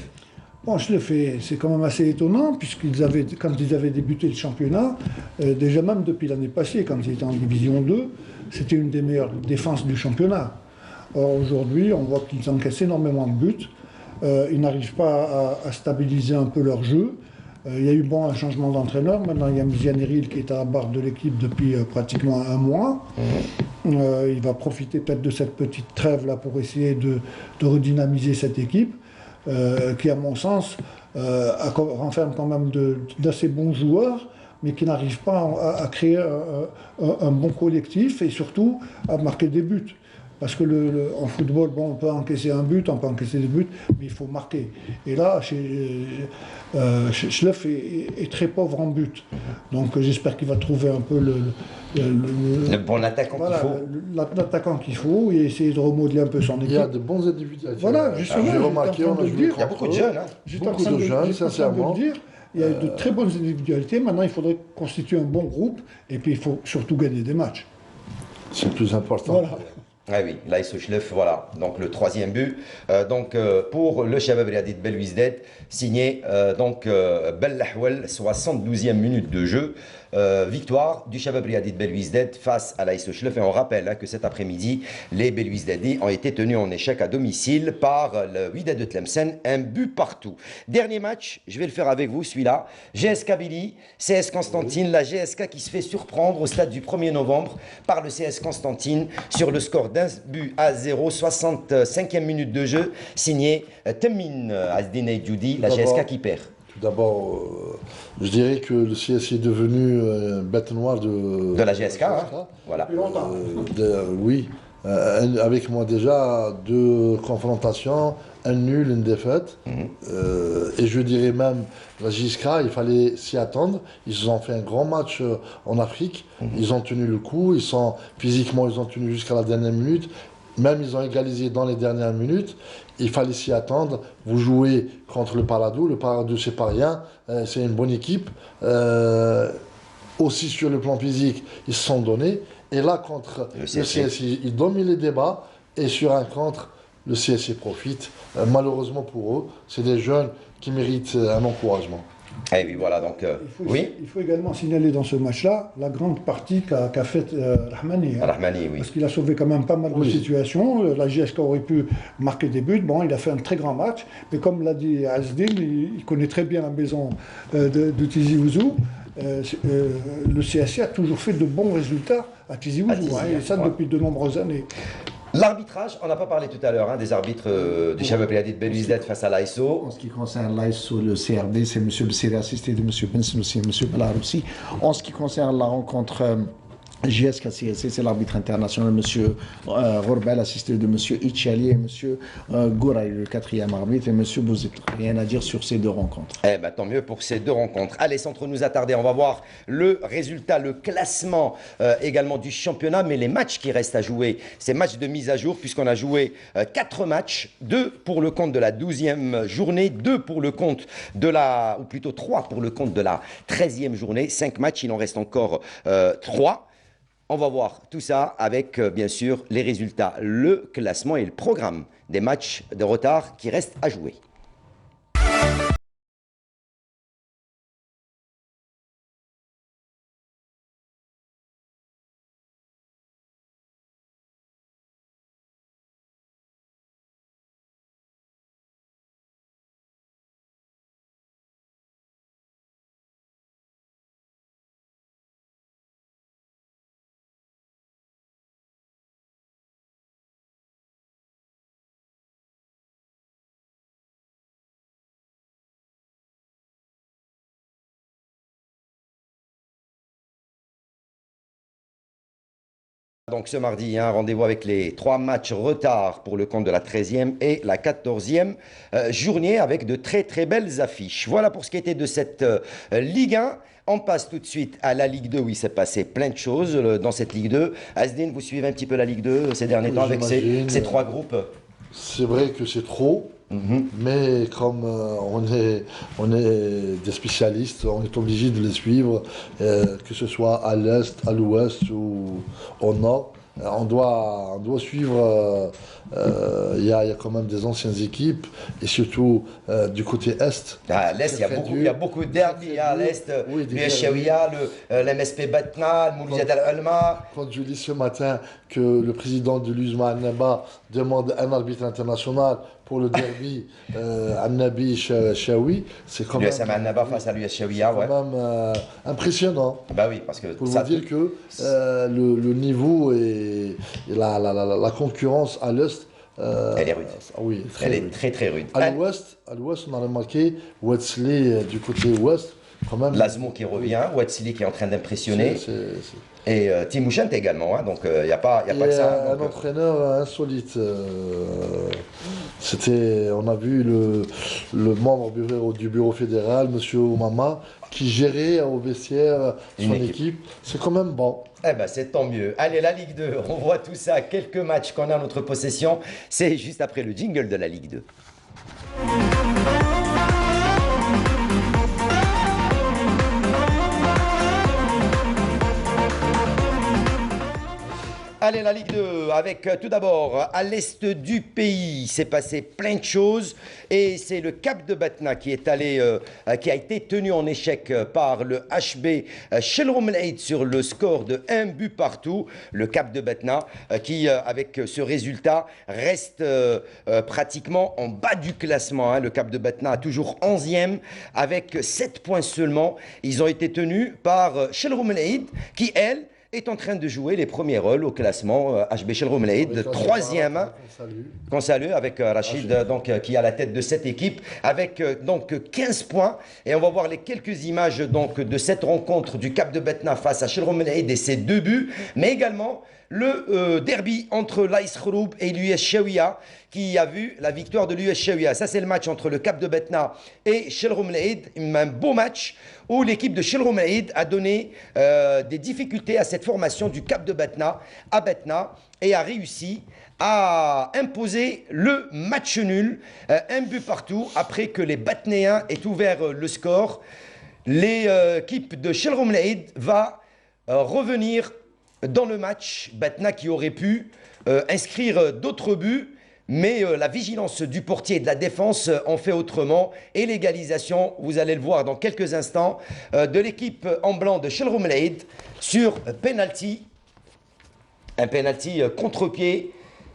Bon, Schleuf, c'est quand même assez étonnant, puisqu'ils avaient, quand ils avaient débuté le championnat, déjà même depuis l'année passée, quand ils étaient en division 2, c'était une des meilleures défenses du championnat. Or, aujourd'hui, on voit qu'ils encaissent énormément de buts. Ils n'arrivent pas à stabiliser un peu leur jeu. Il y a eu un changement d'entraîneur. Maintenant, il y a Mézianeri qui est à la barre de l'équipe depuis pratiquement un mois. Il va profiter peut-être de cette petite trêve-là pour essayer de redynamiser cette équipe, qui, à mon sens, renferme quand même d'assez bons joueurs, mais qui n'arrivent pas à créer un bon collectif et surtout à marquer des buts. Parce que en football, on peut encaisser un but, on peut encaisser des buts, mais il faut marquer. Et là, Schleuf est très pauvre en but. Donc j'espère qu'il va trouver un peu le bon attaquant qu'il faut. L'attaquant qu'il faut et essayer de remodeler un peu son équipe. Il y a de bons individuels. Voilà, justement. J'ai remarqué, on a joué il y a beaucoup de jeunes. Beaucoup de jeunes, sincèrement. Il y a de très bonnes individualités. Maintenant, il faudrait constituer un bon groupe et puis il faut surtout gagner des matchs. C'est le plus important. Voilà. Ah oui, l'ASO Schleuf, voilà, donc le troisième but. Pour le Chabeliadid Belouizdad, signé Bellahwel, 72e minute de jeu. Victoire du Chabeliadid Belouizdad face à l'ASO Schleuf. Et on rappelle que cet après-midi, les Belouizdadis ont été tenus en échec à domicile par le Wydad de Tlemcen, un but partout. Dernier match, je vais le faire avec vous, celui-là. GS Kabylie, CS Constantine, la GSK qui se fait surprendre au stade du 1er novembre par le CS Constantine sur le score d'un but à 0, 65e minute de jeu, signé Temmin Azdine Djoudi, la GSK qui perd. Tout d'abord, je dirais que le CS est devenu bête noire de la GSK. Voilà. Oui, avec moi déjà 2 confrontations, un nul, une défaite. Et je dirais même, la GSK, il fallait s'y attendre. Ils ont fait un grand match en Afrique. Ils ont tenu le coup. Physiquement, ils ont tenu jusqu'à la dernière minute. Même ils ont égalisé dans les dernières minutes. Il fallait s'y attendre. Vous jouez contre le Paladou. Le Paladou, c'est pas rien. C'est une bonne équipe. Aussi sur le plan physique, ils se sont donnés. Et là, contre le CSI, ils dominent les débats. Et sur un contre, le CSI profite. Malheureusement pour eux, c'est des jeunes qui méritent un encouragement. Et oui, voilà, donc, il faut également signaler dans ce match-là la grande partie qu'a faite Rahmani. Rahmani, oui. Parce qu'il a sauvé quand même pas mal de situations. La GSK aurait pu marquer des buts. Bon, il a fait un très grand match. Mais comme l'a dit Azdin, il connaît très bien la maison de Tizi Ouzou. Le CSC a toujours fait de bons résultats à Tizi Ouzou. Et ça depuis de nombreuses années. L'arbitrage, on n'a pas parlé tout à l'heure des arbitres du Shabab Yadid Belouizdad face à l'ASO. En ce qui concerne l'ASO, le CRD, c'est M. Bessiri, assisté de M. Bensenoussi et M. Belaroussi. En ce qui concerne la rencontre GSK CSC, c'est l'arbitre international, M. Rorbel, assisté de M. Ichali et M. Gouraï, le 4e arbitre, et M. Bouzit. Rien à dire sur ces deux rencontres. Eh ben, tant mieux pour ces deux rencontres. Allez, sans trop nous attarder, on va voir le résultat, le classement également du championnat, mais les matchs qui restent à jouer, ces matchs de mise à jour, puisqu'on a joué 4 matchs, 2 pour le compte de la 12e journée, 2 pour le compte de la, ou plutôt 3 pour le compte de la 13e journée, 5 matchs, il en reste encore 3. On va voir tout ça avec, bien sûr, les résultats, le classement et le programme des matchs de retard qui restent à jouer. Donc ce mardi, rendez-vous avec les 3 matchs retard pour le compte de la 13e et la 14e journée avec de très très belles affiches. Voilà pour ce qui était de cette Ligue 1. On passe tout de suite à la Ligue 2 où il s'est passé plein de choses dans cette Ligue 2. Azdin, vous suivez un petit peu la Ligue 2 ces derniers temps avec ces 3 groupes? C'est vrai que c'est trop. Mais comme on est des spécialistes, on est obligé de les suivre, que ce soit à l'est, à l'ouest ou au nord. On doit suivre, il y a quand même des anciennes équipes, et surtout du côté est. À l'est, il y a beaucoup de derby à l'est, le Shawiya, l'MSP Batna, le Mouliad Al-Alma. Quand je lis ce matin que le président de l'USMA Al-Naba demande un arbitre international pour le derby Al-Nabi Shawi, c'est quand même. L'USMA Al-Naba face à l'US Shawiya, ouais. Quand même impressionnant. Bah oui, parce que. Pour vous dire que le niveau et la concurrence à l'est. Elle est rude. Oui, elle est très très rude. À l'ouest, on a remarqué Wetzley du côté ouest. Laszmo qui revient, Wetzley qui est en train d'impressionner. Et Timouchent également, donc il n'y a pas que ça. Un entraîneur insolite. On a vu le membre du bureau fédéral, M. Oumama, qui gérait au vestiaire son équipe. C'est quand même bon. Eh ben c'est tant mieux. Allez, la Ligue 2, on voit tout ça, quelques matchs qu'on a à notre possession. C'est juste après le jingle de la Ligue 2. Allez, la Ligue 2, avec tout d'abord, à l'est du pays, il s'est passé plein de choses. Et c'est le Cap de Batna qui a été tenu en échec par le HB Shelrom El-Aid sur le score de 1 but partout. Le Cap de Batna qui, avec ce résultat, reste pratiquement en bas du classement. Le Cap de Batna a toujours 11e avec 7 points seulement. Ils ont été tenus par Shelrom El-Aid qui, elle, est en train de jouer les premiers rôles au classement HB Shelrom El-Aid, 3e, qu'on salue avec Rachid, qui est à la tête de cette équipe, avec 15 points. Et on va voir les quelques images de cette rencontre du Cap de Batna face à Shelrom El-Aid et ses 2 buts, mais également le derby entre l'Aïs Khoroub et l'US Chaouia, qui a vu la victoire de l'US Chaouia. Ça, c'est le match entre le Cap de Betna et Chilroum Laïd. Un beau match où l'équipe de Chilroum Laïd a donné des difficultés à cette formation du Cap de Betna à Betna et a réussi à imposer le match nul, un but partout, après que les Betnéens aient ouvert le score. L'équipe de Chilroum Laïd va revenir dans le match. Betna qui aurait pu inscrire d'autres buts, mais la vigilance du portier et de la défense en fait autrement. Et l'égalisation, vous allez le voir dans quelques instants, de l'équipe en blanc de Chilroum Laïd sur penalty. Un penalty contre-pied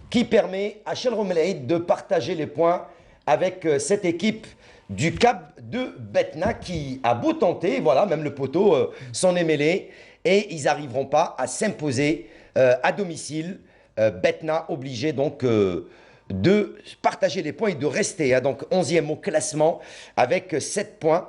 qui permet à Chilroum Laïd de partager les points avec cette équipe du Cap de Betna qui a beau tenter, voilà, même le poteau s'en est mêlé, et ils n'arriveront pas à s'imposer à domicile. Betna obligé donc de partager les points et de rester, donc 11e au classement avec 7 points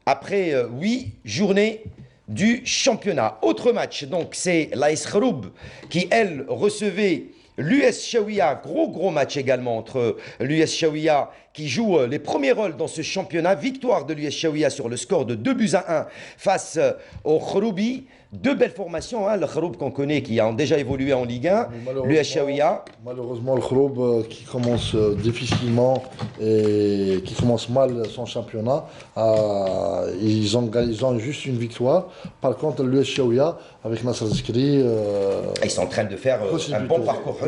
après 8 journées du championnat. Autre match, donc c'est l'AS Khoroub qui, elle, recevait l'US Chaouia. Gros match également entre l'US Chaouia qui joue les premiers rôles dans ce championnat. Victoire de l'US Chaouia sur le score de 2-1 face au Khoroubi. Deux belles formations, hein, le Khoroub qu'on connaît qui a déjà évolué en Ligue 1, l'US Chaouia. Malheureusement, le Khoroub qui commence difficilement et qui commence mal son championnat, ils ont juste une victoire. Par contre, l'US Chaouia, avec Nasser Zikri, ils sont en train de faire un bon parcours.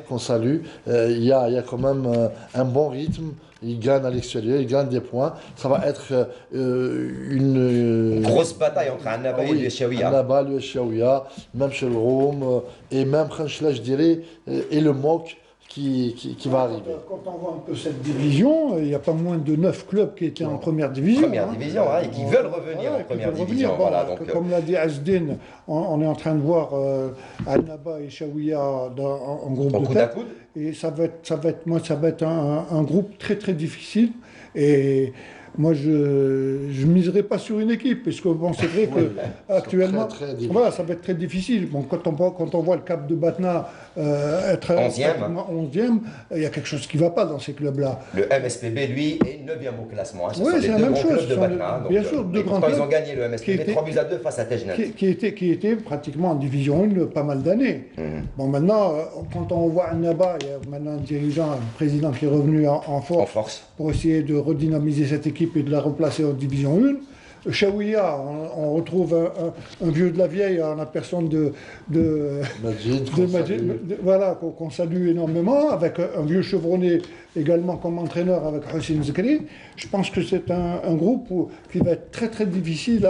Qu'on salue. Il y a quand même un bon rythme. Ils gagnent à l'extérieur, ils gagnent des points. Ça va être une grosse bataille entre Annaba et l'US Chaouia. Annaba, l'US Chaouia, même chez le Rome, et même Khanchla, je dirais, et le MOC qui va arriver. Quand on voit un peu cette division, il n'y a pas moins de 9 clubs qui étaient en première division. Première division, hein, et qui veulent revenir en première division. Bon, voilà, donc, comme l'a dit Asdin, on est en train de voir Annaba et Chaouia en groupe de tête. Et ça va être un groupe très difficile. Et moi, je ne miserai pas sur une équipe, parce que bon, c'est vrai qu'actuellement, voilà, ça va être très difficile. Bon, quand on voit le Cap de Betna être 11e, il y a quelque chose qui ne va pas dans ces clubs-là. Le MSPB, lui, est 9e au classement. Hein. Oui, c'est la même chose. Bien sûr, deux grands clubs. Ils ont gagné le MSPB 3-2 face à Tejnat. Qui était pratiquement en Division 1 pas mal d'années. Bon, maintenant, quand on voit Annaba, il y a maintenant un dirigeant, un président qui est revenu en force pour essayer de redynamiser cette équipe et de la replacer en Division 1. Chaouia, on retrouve un vieux de la vieille en la personne de Majid, voilà, qu'on salue énormément, avec un vieux chevronné également comme entraîneur avec Hossein Zikri. Je pense que c'est un groupe qui va être très difficile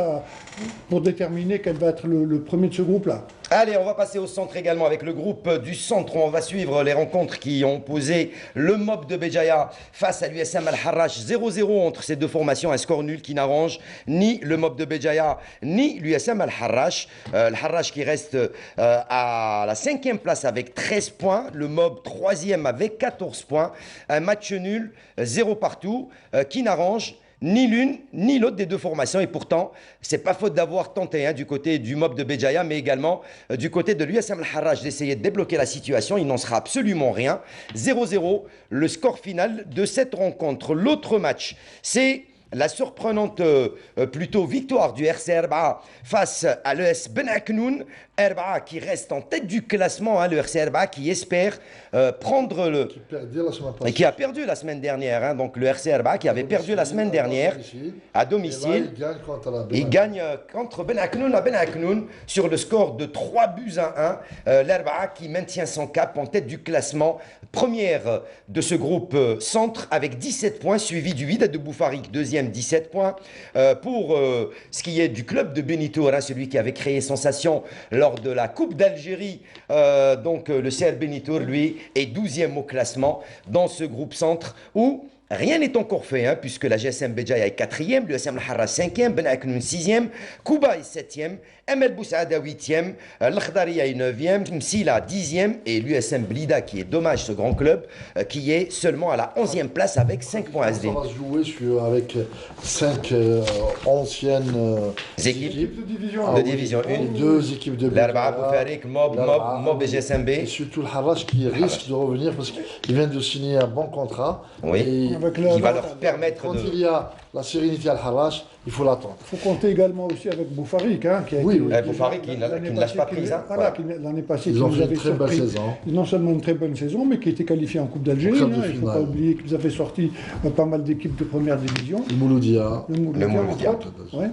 pour déterminer quel va être le premier de ce groupe-là. Allez, on va passer au centre également avec le groupe du centre. On va suivre les rencontres qui ont posé le Mob de Béjaïa face à l'USM Al-Harrach. 0-0 entre ces deux formations, un score nul qui n'arrange ni le Mob de Béjaïa ni l'USM Al-Harrach. Al-Harrach qui reste à la 5e place avec 13 points. Le Mob 3e avec 14 points. Un match nul, 0 partout, qui n'arrange ni l'une ni l'autre des deux formations. Et pourtant, c'est pas faute d'avoir tenté du côté du Mob de Béjaïa, mais également du côté de l'USM Al-Harrach d'essayer de débloquer la situation. Il n'en sera absolument rien. 0-0, le score final de cette rencontre. L'autre match, c'est la surprenante plutôt victoire du RC Erba face à l'ES Ben Aknoun. Erba qui reste en tête du classement, le RC Erba qui espère prendre le... Qui a perdu la semaine dernière. Donc le RC Erba qui avait perdu la semaine dernière à domicile. Il gagne contre Ben Aknoun à Ben Aknoun sur le score de 3-1. L'Erba qui maintient son cap en tête du classement. Première de ce groupe centre avec 17 points, suivi du Wydad de Boufarik, deuxième 17 points. Pour ce qui est du club de Benitour, celui qui avait créé sensation lors de la Coupe d'Algérie, donc le CR Benitour, lui, est 12e au classement dans ce groupe centre où rien n'est encore fait, puisque la GSM Béjaïa est 4e, l'USM Al-Harrach 5e, Ben Aknoun 6e, Kouba est 7e, ML Boussaada 8e, l'Akhdaria est 9e, Msila 10e et l'USM Blida, qui est dommage ce grand club, qui est seulement à la 11e place avec 5 points. Ça va se jouer avec 5 anciennes équipes de division 1. 2 équipes de l'Arba'a Boufarik, Mob et GSMB. Et surtout le Harrach qui risque de revenir parce qu'il vient de signer un bon contrat. Oui, qui va leur permettre quand il y a la sérénité à Harrach, il faut l'attendre. Il faut compter également aussi avec Boufarik. Hein, Boufarik qui ne lâche pas prise. Voilà, l'année passée, ils ont fait une très bonne saison. Non seulement une très bonne saison, mais qui était qualifié en Coupe d'Algérie. Il ne faut pas oublier qu'ils avaient sorti pas mal d'équipes de première division. Le Mouloudia. Le Mouloudia. Ouais.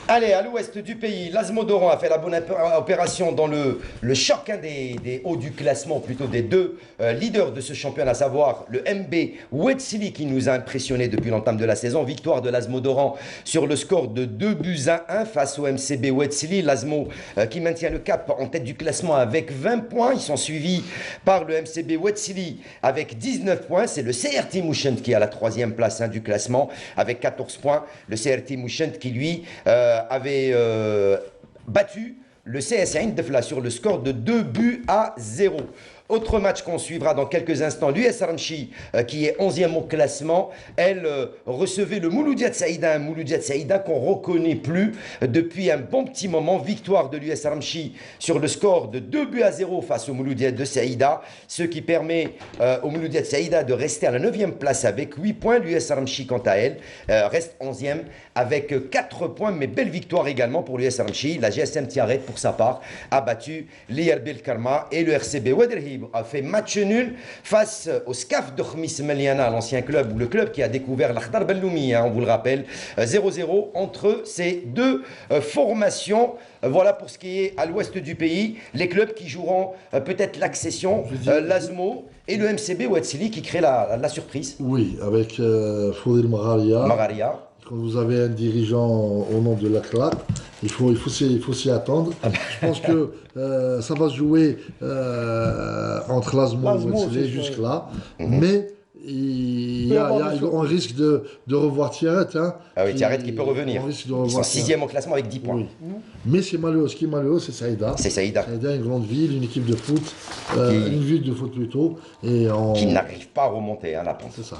Allez, à l'ouest du pays, l'Azmodoran a fait la bonne opération dans le choc des hauts du classement, plutôt des 2 leaders de ce championnat, à savoir le MB Ouedsili qui nous a impressionnés depuis l'entame de la saison. Victoire de l'Azmodoran sur le score de 2-1 face au MCB Ouedsili. L'Azmo qui maintient le cap en tête du classement avec 20 points. Ils sont suivis par le MCB Ouedsili avec 19 points. C'est le CRT Mouchent qui est à la 3e place du classement avec 14 points. Le CRT Mouchent qui lui avait battu le CS Ain Defla sur le score de 2-0. Autre match qu'on suivra dans quelques instants, l'US Ramchi qui est 11e au classement, elle recevait le Mouloudia de Saïda, un Mouloudia de Saïda qu'on ne reconnaît plus depuis un bon petit moment. Victoire de l'US Ramchi sur le score de 2-0 face au Mouloudia de Saïda, ce qui permet au Mouloudia de Saïda de rester à la 9e place avec 8 points. L'US Ramchi quant à elle reste 11e avec 4 points, mais belle victoire également pour l'US Ramchi. La GSM Tiaret pour sa part a battu l'IRB El Karma et le RCB Ouadrhi a fait match nul face au SCAF de Khmis Meliana, l'ancien club, ou le club qui a découvert l'Akhdar Belloumi, on vous le rappelle, 0-0 entre ces 2 formations. Voilà pour ce qui est à l'ouest du pays, les clubs qui joueront peut-être l'accession, l'Azmo et le MCB Ouatsili qui crée la surprise. Oui, avec Foudil Magaria. Quand vous avez un dirigeant au nom de la CLAC, il faut s'y attendre. Je pense que ça va se jouer entre l'Azmo et Ouedsili jusque-là. Mais on risque de revoir Tiaret. Hein, ah oui, Tiaret qui peut revenir. Ils sont 6e au classement avec 10 points. Oui. Mais c'est malheureux. Ce qui est malheureux, c'est Saïda. C'est Saïda. Saïda, une grande ville, une équipe de foot, une ville de foot plutôt. Qui n'arrive pas à remonter la pente. C'est ça.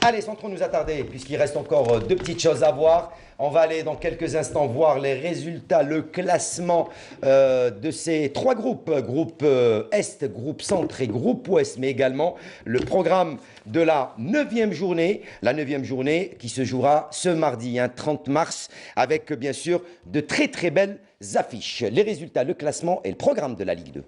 Allez, sans trop nous attarder, puisqu'il reste encore 2 petites choses à voir. On va aller dans quelques instants voir les résultats, le classement de ces 3 groupes. Groupe Est, groupe Centre et groupe Ouest, mais également le programme de la 9e journée. La 9e journée qui se jouera ce mardi, 30 mars, avec bien sûr de très très belles affiches. Les résultats, le classement et le programme de la Ligue 2.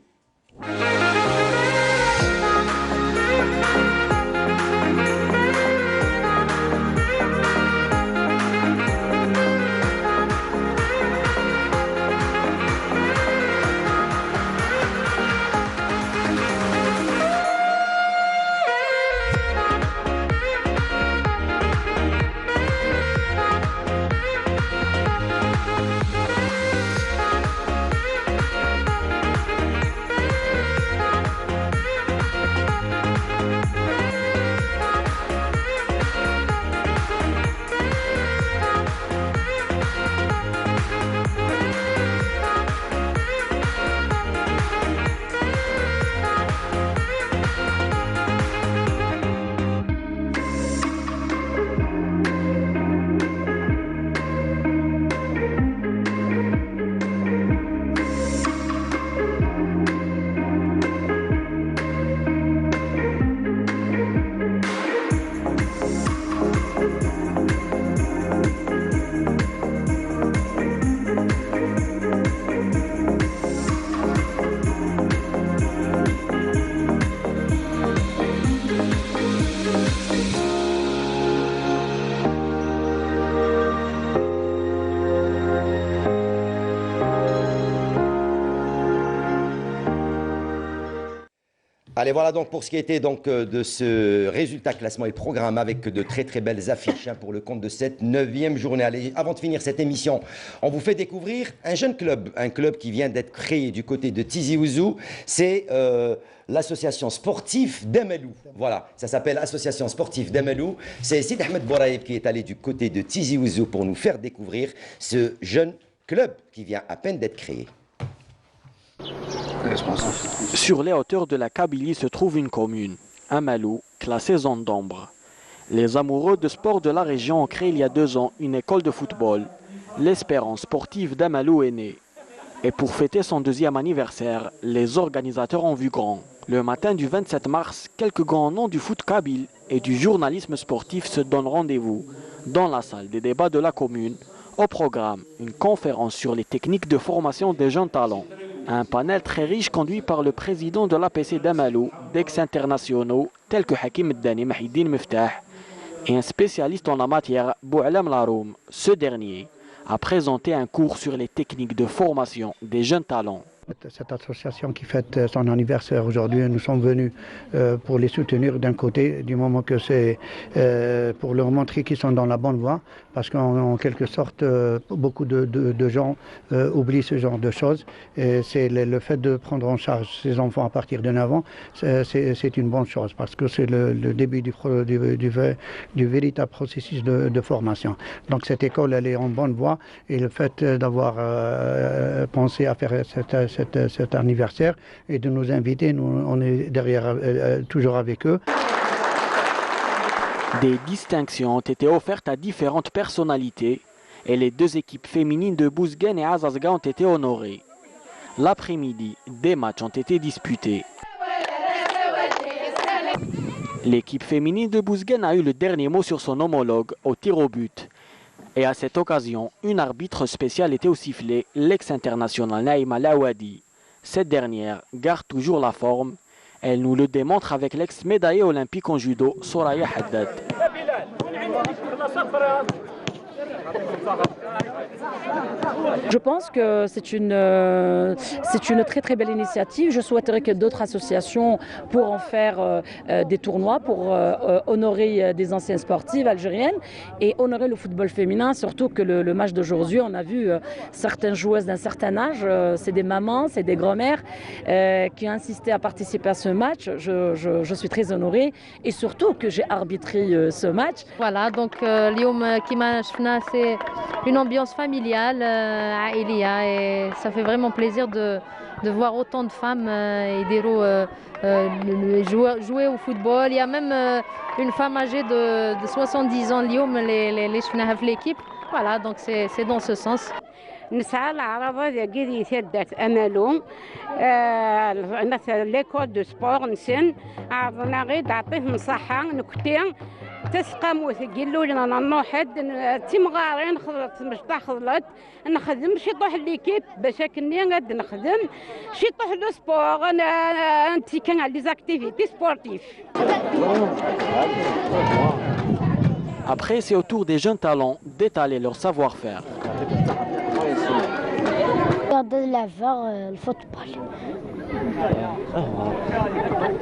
Allez, voilà donc pour ce qui était donc de ce résultat classement et programme avec de très très belles affiches pour le compte de cette 9e journée. Allez, avant de finir cette émission, on vous fait découvrir un jeune club, un club qui vient d'être créé du côté de Tizi Ouzou. C'est l'association sportive d'Amalou. Voilà, ça s'appelle Association sportive d'Amalou. C'est Sid Ahmed Bouraïb qui est allé du côté de Tizi Ouzou pour nous faire découvrir ce jeune club qui vient à peine d'être créé. Sur les hauteurs de la Kabylie se trouve une commune, Amalou, classée zone d'ombre. Les amoureux de sport de la région ont créé il y a 2 ans une école de football. L'espérance sportive d'Amalou est née. Et pour fêter son 2e anniversaire, les organisateurs ont vu grand. Le matin du 27 mars, quelques grands noms du foot kabyle et du journalisme sportif se donnent rendez-vous dans la salle des débats de la commune. Au programme, une conférence sur les techniques de formation des jeunes talents. Un panel très riche conduit par le président de l'APC d'Amalou, d'ex-internationaux tels que Hakim Dani Mahidine Miftah et un spécialiste en la matière, Boualam Laroum. Ce dernier a présenté un cours sur les techniques de formation des jeunes talents. Cette association qui fête son anniversaire aujourd'hui, nous sommes venus pour les soutenir d'un côté, du moment que c'est pour leur montrer qu'ils sont dans la bonne voie, parce qu'en quelque sorte, beaucoup de gens oublient ce genre de choses. Et c'est le fait de prendre en charge ces enfants à partir de 9 ans, c'est une bonne chose, parce que c'est le début du véritable processus de formation. Donc cette école, elle est en bonne voie, et le fait d'avoir pensé à faire cet anniversaire et de nous inviter, nous, on est derrière, toujours avec eux. Des distinctions ont été offertes à différentes personnalités et les 2 équipes féminines de Bouzguen et Azazga ont été honorées. L'après-midi, des matchs ont été disputés. L'équipe féminine de Bouzguen a eu le dernier mot sur son homologue au tir au but. Et à cette occasion, une arbitre spéciale était au sifflet, l'ex-internationale Naïma Lawadi. Cette dernière garde toujours la forme. Elle nous le démontre avec l'ex-médaillée olympique en judo, Soraya Haddad. Je pense que c'est une très très belle initiative. Je souhaiterais que d'autres associations pour en faire des tournois, pour honorer des anciennes sportives algériennes et honorer le football féminin, surtout que le match d'aujourd'hui, on a vu certaines joueuses d'un certain âge, c'est des mamans, c'est des grand-mères qui ont insisté à participer à ce match. Je suis très honorée et surtout que j'ai arbitré ce match. Voilà, donc اليوم كما شفنا c'est une ambiance familiale, عائلية, et ça fait vraiment plaisir de voir autant de femmes jouer au football. Il y a même une femme âgée de 70 ans اليوم اللي شفناها في l'équipe. Voilà, donc c'est dans ce sens. نسعى العربة قد يتدت أملهم ليكول دو سبور نسن عرضنا غير تعطيهم صحة نكتين تسقموا قالوا لنا نوحد تيمغارين خلط مش تخلط نخدم شي طوح ليكيب باش كني غاد نخدم شي طوح لو سبور انا انت كان لي زاكتيفيتي سبورتيف. Après, c'est au tour des jeuns talents d'étaler leur savoir-faire. هذا اللعبة الفوتبول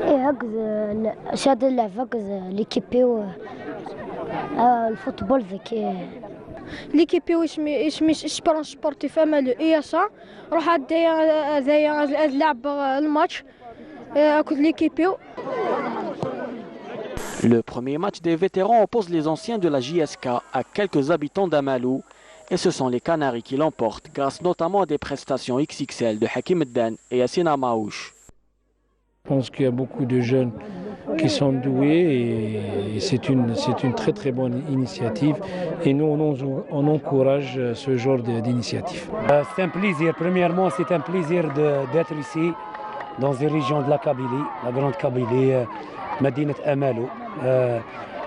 ايه هكذا هذا اللعبة هكذا ليكيبيو الفوتبول ذاك ليكيبيو اش برانش سبورتيف امل اياسا روح هذايا لعب الماتش هاكد ليكيبيو. Le premier match des vétérans oppose les anciens de la JSK à quelques habitants d'Amalou. Et ce sont les Canaries qui l'emportent, grâce notamment à des prestations XXL de Hakim Dan et Yassina Maouche. Je pense qu'il y a beaucoup de jeunes qui sont doués et c'est une très très bonne initiative. Et nous, on encourage ce genre d'initiative. C'est un plaisir. Premièrement, c'est un plaisir d'être ici, dans une région de la Kabylie, la grande Kabylie, مدينة أمالو.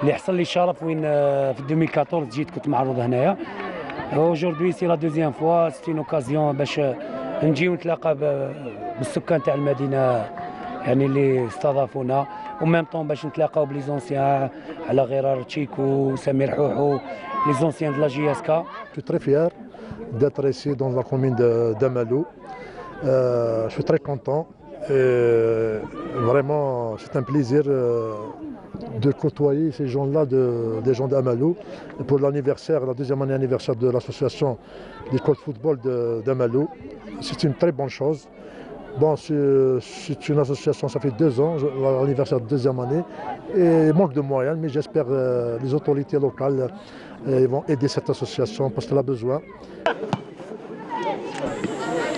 اللي حصل لي شرف وين في 2014 جيت كنت معروض هنايا. Aujourd'hui, c'est la deuxième fois. C'est une occasion باش نجيو نتلاقى بالسكان تاع المدينة يعني اللي استضافونا وميم طون باش نتلاقاو بلي زونسيان على غرار تشيكو سمير حوحو لي زونسيان de la JSK. Je suis très fier d'être ici dans la commune d'Amalou. Je suis très content. Et vraiment, c'est un plaisir de côtoyer ces gens-là, des gens d'Amalou, pour l'anniversaire, la 2e année anniversaire de l'association d'école de football d'Amalou. C'est une très bonne chose. Bon, c'est une association, ça fait 2 ans, l'anniversaire de 2e année, et il manque de moyens, mais j'espère que les autorités locales vont aider cette association parce qu'elle a besoin.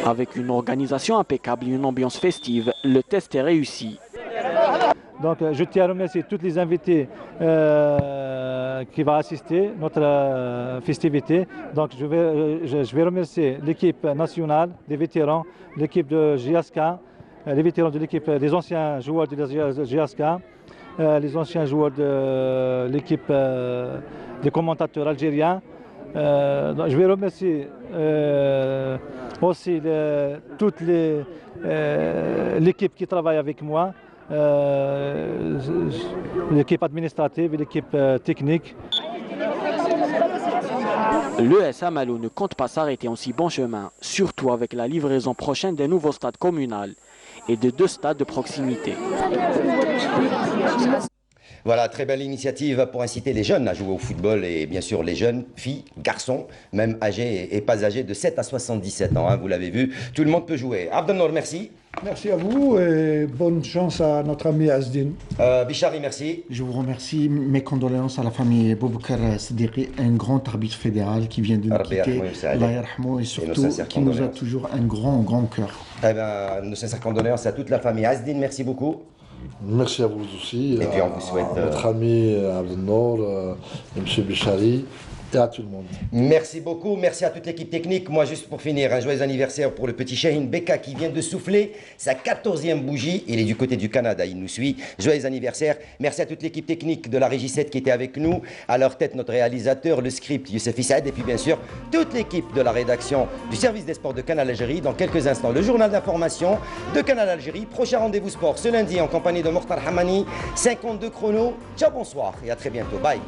Avec une organisation impeccable et une ambiance festive, le test est réussi. Donc je tiens à remercier tous les invités qui vont assister à notre festivité. Donc je vais remercier l'équipe nationale, les vétérans, l'équipe de GSK, les vétérans de l'équipe, des anciens joueurs de GSK, les anciens joueurs de l'équipe des commentateurs algériens. Je vais remercier aussi toute l'équipe qui travaille avec moi. L'équipe administrative et l'équipe technique. L'ES Amalou ne compte pas s'arrêter en si bon chemin, surtout avec la livraison prochaine d'un nouveau stade communal et de 2 stades de proximité. Voilà, très belle initiative pour inciter les jeunes à jouer au football et bien sûr les jeunes, filles, garçons, même âgés et pas âgés de 7 à 77 ans, hein, vous l'avez vu, tout le monde peut jouer. Abdelnour, merci. Merci à vous et bonne chance à notre ami Azdine. Bichari, merci. Je vous remercie. Mes condoléances à la famille Boubacar Siddiqui, un grand arbitre fédéral qui vient de nous quitter. Allah yarhamou, et surtout qui nous a toujours un grand cœur. Eh bien, nos sincères condoléances à toute la famille. Azdine, merci beaucoup. Merci à vous aussi. Et puis on vous souhaite... Notre ami Abdelnour, M. Bichari. Et à tout le monde. Merci beaucoup, merci à toute l'équipe technique. Moi, juste pour finir, un joyeux anniversaire pour le petit Shahin Beka qui vient de souffler sa 14e bougie. Il est du côté du Canada, il nous suit. Joyeux anniversaire. Merci à toute l'équipe technique de la Régie 7 qui était avec nous. À leur tête, notre réalisateur, le script, Youssef Issaed. Et puis, bien sûr, toute l'équipe de la rédaction du service des sports de Canal Algérie. Dans quelques instants, le journal d'information de Canal Algérie. Prochain rendez-vous sport ce lundi en compagnie de Mokhtar Hamani. 52 chrono. Ciao, bonsoir et à très bientôt. Bye.